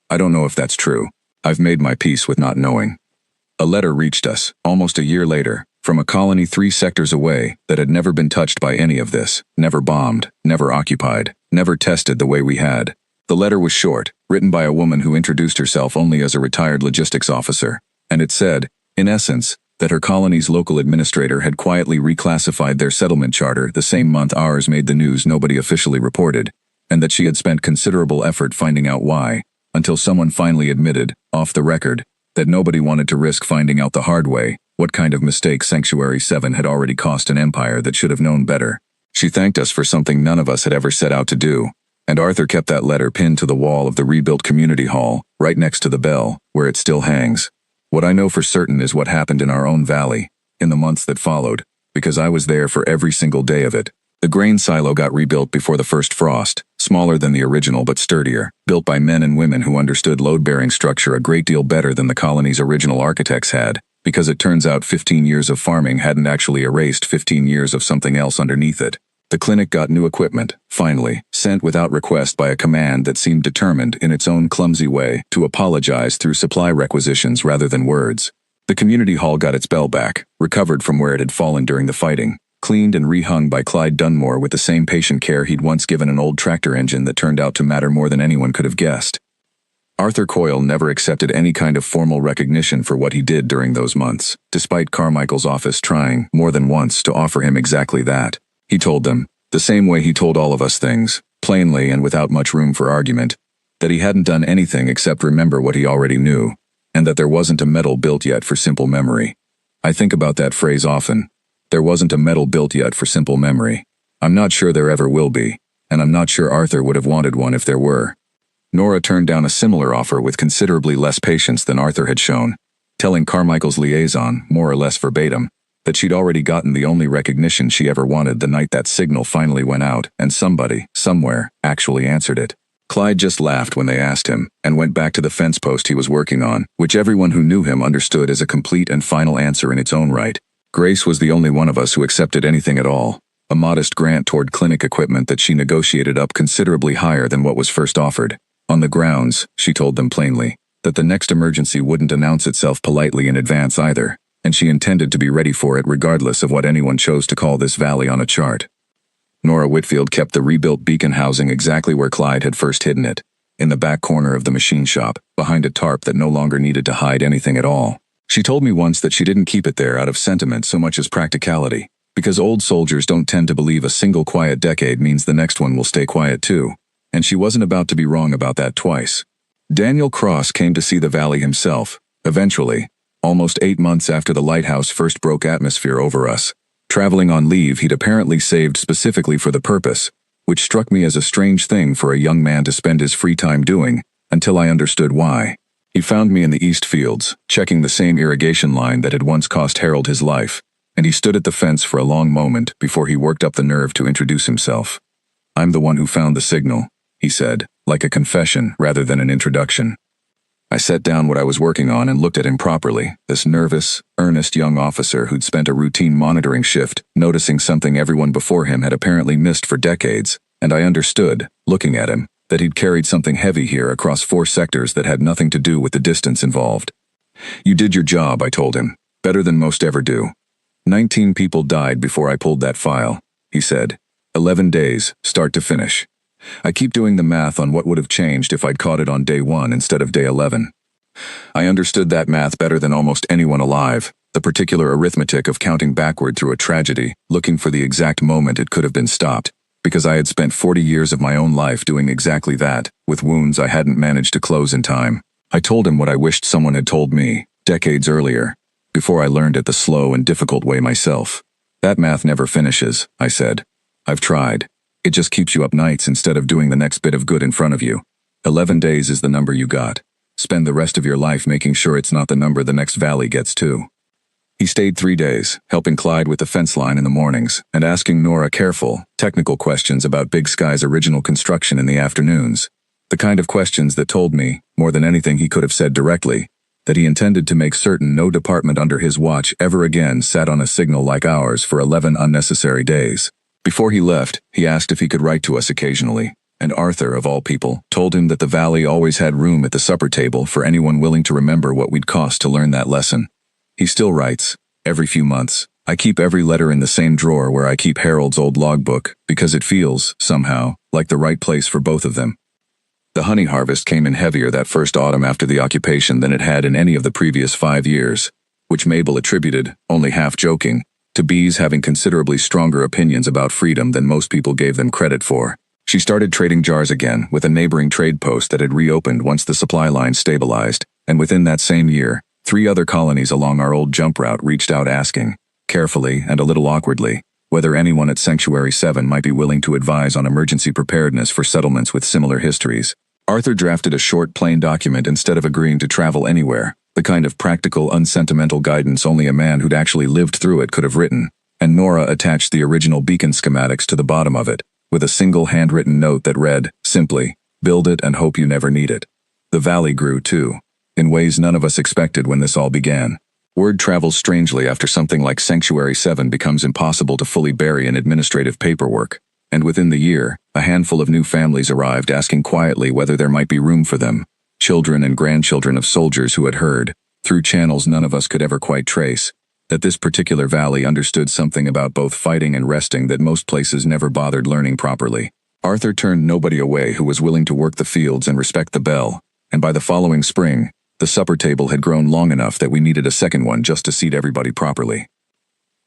I don't know if that's true. I've made my peace with not knowing. A letter reached us, almost a year later, from a colony 3 sectors away that had never been touched by any of this, never bombed, never occupied, never tested the way we had. The letter was short, written by a woman who introduced herself only as a retired logistics officer, and it said, in essence, that her colony's local administrator had quietly reclassified their settlement charter the same month ours made the news nobody officially reported, and that she had spent considerable effort finding out why, until someone finally admitted, off the record, that nobody wanted to risk finding out the hard way what kind of mistake Sanctuary 7 had already cost an empire that should have known better. She thanked us for something none of us had ever set out to do, and Arthur kept that letter pinned to the wall of the rebuilt community hall, right next to the bell, where it still hangs. What I know for certain is what happened in our own valley, in the months that followed, because I was there for every single day of it. The grain silo got rebuilt before the first frost, smaller than the original but sturdier, built by men and women who understood load-bearing structure a great deal better than the colony's original architects had, because it turns out 15 years of farming hadn't actually erased 15 years of something else underneath it. The clinic got new equipment, finally, sent without request by a command that seemed determined, in its own clumsy way, to apologize through supply requisitions rather than words. The community hall got its bell back, recovered from where it had fallen during the fighting, cleaned and rehung by Clyde Dunmore with the same patient care he'd once given an old tractor engine that turned out to matter more than anyone could have guessed. Arthur Coyle never accepted any kind of formal recognition for what he did during those months, despite Carmichael's office trying, more than once, to offer him exactly that. He told them, the same way he told all of us things, plainly and without much room for argument, that he hadn't done anything except remember what he already knew, and that there wasn't a medal built yet for simple memory. I think about that phrase often. There wasn't a medal built yet for simple memory. I'm not sure there ever will be, and I'm not sure Arthur would have wanted one if there were. Nora turned down a similar offer with considerably less patience than Arthur had shown, telling Carmichael's liaison, more or less verbatim, that she'd already gotten the only recognition she ever wanted the night that signal finally went out, and somebody, somewhere, actually answered it. Clyde just laughed when they asked him, and went back to the fence post he was working on, which everyone who knew him understood as a complete and final answer in its own right. Grace was the only one of us who accepted anything at all, a modest grant toward clinic equipment that she negotiated up considerably higher than what was first offered, on the grounds, she told them plainly, that the next emergency wouldn't announce itself politely in advance either, and she intended to be ready for it regardless of what anyone chose to call this valley on a chart. Nora Whitfield kept the rebuilt beacon housing exactly where Clyde had first hidden it, in the back corner of the machine shop, behind a tarp that no longer needed to hide anything at all. She told me once that she didn't keep it there out of sentiment so much as practicality, because old soldiers don't tend to believe a single quiet decade means the next one will stay quiet too, and she wasn't about to be wrong about that twice. Daniel Cross came to see the valley himself, eventually, almost 8 months after the lighthouse first broke atmosphere over us, traveling on leave he'd apparently saved specifically for the purpose, which struck me as a strange thing for a young man to spend his free time doing, until I understood why. He found me in the East Fields, checking the same irrigation line that had once cost Harold his life, and he stood at the fence for a long moment before he worked up the nerve to introduce himself. "I'm the one who found the signal," he said, like a confession rather than an introduction. I set down what I was working on and looked at him properly, this nervous, earnest young officer who'd spent a routine monitoring shift, noticing something everyone before him had apparently missed for decades, and I understood, looking at him, that he'd carried something heavy here across 4 sectors that had nothing to do with the distance involved. "You did your job," I told him, "better than most ever do. 19 people died before I pulled that file," he said. 11 days, start to finish. I keep doing the math on what would have changed if I'd caught it on day 1 instead of day 11. I understood that math better than almost anyone alive, the particular arithmetic of counting backward through a tragedy, looking for the exact moment it could have been stopped, because I had spent 40 years of my own life doing exactly that, with wounds I hadn't managed to close in time. I told him what I wished someone had told me, decades earlier, before I learned it the slow and difficult way myself. "That math never finishes," I said. "I've tried. It just keeps you up nights instead of doing the next bit of good in front of you. 11 days is the number you got. Spend the rest of your life making sure it's not the number the next valley gets too." He stayed 3 days, helping Clyde with the fence line in the mornings, and asking Nora careful, technical questions about Big Sky's original construction in the afternoons. The kind of questions that told me, more than anything he could have said directly, that he intended to make certain no department under his watch ever again sat on a signal like ours for 11 unnecessary days. Before he left, he asked if he could write to us occasionally, and Arthur, of all people, told him that the valley always had room at the supper table for anyone willing to remember what we'd cost to learn that lesson. He still writes. Every few months. I keep every letter in the same drawer where I keep Harold's old logbook, because it feels, somehow, like the right place for both of them. The honey harvest came in heavier that first autumn after the occupation than it had in any of the previous 5 years, which Mabel attributed, only half joking, to bees having considerably stronger opinions about freedom than most people gave them credit for. She started trading jars again with a neighboring trade post that had reopened once the supply line stabilized, and within that same year, 3 other colonies along our old jump route reached out asking, carefully and a little awkwardly, whether anyone at Sanctuary 7 might be willing to advise on emergency preparedness for settlements with similar histories. Arthur drafted a short, plain document instead of agreeing to travel anywhere, the kind of practical, unsentimental guidance only a man who'd actually lived through it could have written, and Nora attached the original beacon schematics to the bottom of it, with a single handwritten note that read, simply, "Build it and hope you never need it." The valley grew, too, in ways none of us expected when this all began. Word travels strangely after something like Sanctuary 7 becomes impossible to fully bury in administrative paperwork, and within the year, a handful of new families arrived asking quietly whether there might be room for them, children and grandchildren of soldiers who had heard, through channels none of us could ever quite trace, that this particular valley understood something about both fighting and resting that most places never bothered learning properly. Arthur turned nobody away who was willing to work the fields and respect the bell, and by the following spring, the supper table had grown long enough that we needed a second one just to seat everybody properly.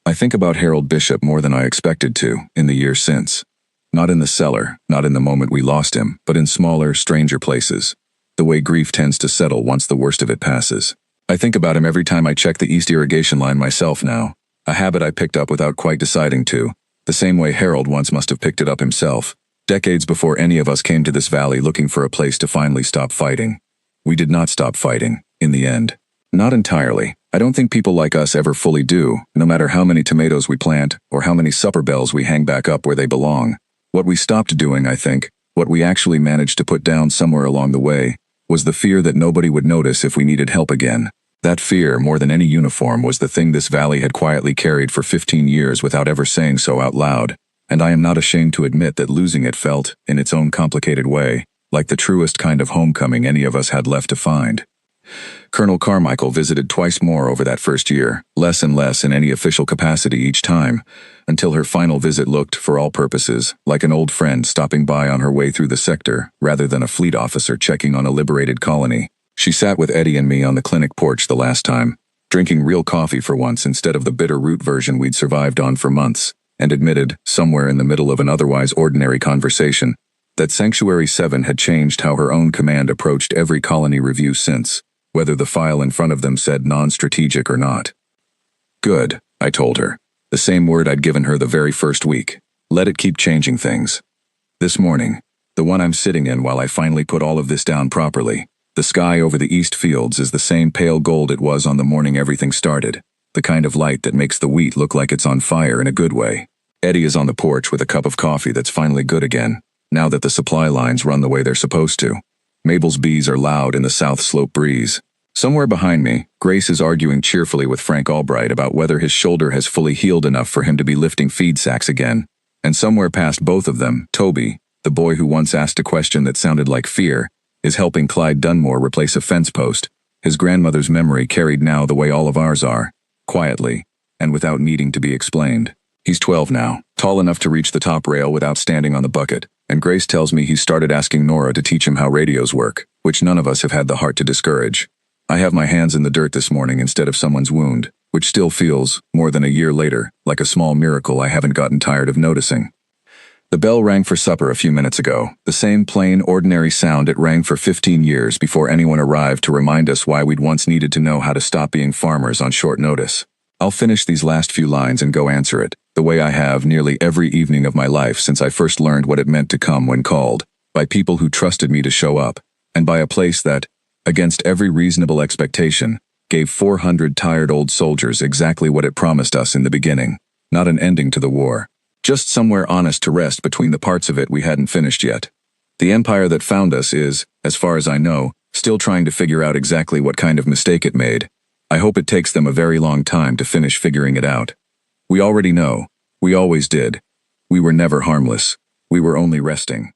I think about Harold Bishop more than I expected to, in the years since. Not in the cellar, not in the moment we lost him, but in smaller, stranger places. The way grief tends to settle once the worst of it passes. I think about him every time I check the east irrigation line myself now, a habit I picked up without quite deciding to, the same way Harold once must have picked it up himself, decades before any of us came to this valley looking for a place to finally stop fighting. We did not stop fighting, in the end. Not entirely. I don't think people like us ever fully do, no matter how many tomatoes we plant, or how many supper bells we hang back up where they belong. What we stopped doing, I think, what we actually managed to put down somewhere along the way, was the fear that nobody would notice if we needed help again. That fear, more than any uniform, was the thing this valley had quietly carried for 15 years without ever saying so out loud, and I am not ashamed to admit that losing it felt, in its own complicated way, like the truest kind of homecoming any of us had left to find. Colonel Carmichael visited twice more over that first year, less and less in any official capacity each time, until her final visit looked, for all purposes, like an old friend stopping by on her way through the sector, rather than a fleet officer checking on a liberated colony. She sat with Eddie and me on the clinic porch the last time, drinking real coffee for once instead of the bitter root version we'd survived on for months, and admitted, somewhere in the middle of an otherwise ordinary conversation, that Sanctuary 7 had changed how her own command approached every colony review since, whether the file in front of them said non-strategic or not. Good, I told her. The same word I'd given her the very first week. Let it keep changing things. This morning, the one I'm sitting in while I finally put all of this down properly, the sky over the east fields is the same pale gold it was on the morning everything started, the kind of light that makes the wheat look like it's on fire in a good way. Eddie is on the porch with a cup of coffee that's finally good again, now that the supply lines run the way they're supposed to. Mabel's bees are loud in the south slope breeze. Somewhere behind me, Grace is arguing cheerfully with Frank Albright about whether his shoulder has fully healed enough for him to be lifting feed sacks again. And somewhere past both of them, Toby, the boy who once asked a question that sounded like fear, is helping Clyde Dunmore replace a fence post, his grandmother's memory carried now the way all of ours are, quietly, and without needing to be explained. He's 12 now, tall enough to reach the top rail without standing on the bucket, and Grace tells me he's started asking Nora to teach him how radios work, which none of us have had the heart to discourage. I have my hands in the dirt this morning instead of someone's wound, which still feels, more than a year later, like a small miracle I haven't gotten tired of noticing. The bell rang for supper a few minutes ago, the same plain, ordinary sound it rang for 15 years before anyone arrived to remind us why we'd once needed to know how to stop being farmers on short notice. I'll finish these last few lines and go answer it, the way I have nearly every evening of my life since I first learned what it meant to come when called, by people who trusted me to show up, and by a place that, against every reasonable expectation, gave 400 tired old soldiers exactly what it promised us in the beginning, not an ending to the war. Just somewhere honest to rest between the parts of it we hadn't finished yet. The empire that found us is, as far as I know, still trying to figure out exactly what kind of mistake it made. I hope it takes them a very long time to finish figuring it out. We already know. We always did. We were never harmless. We were only resting.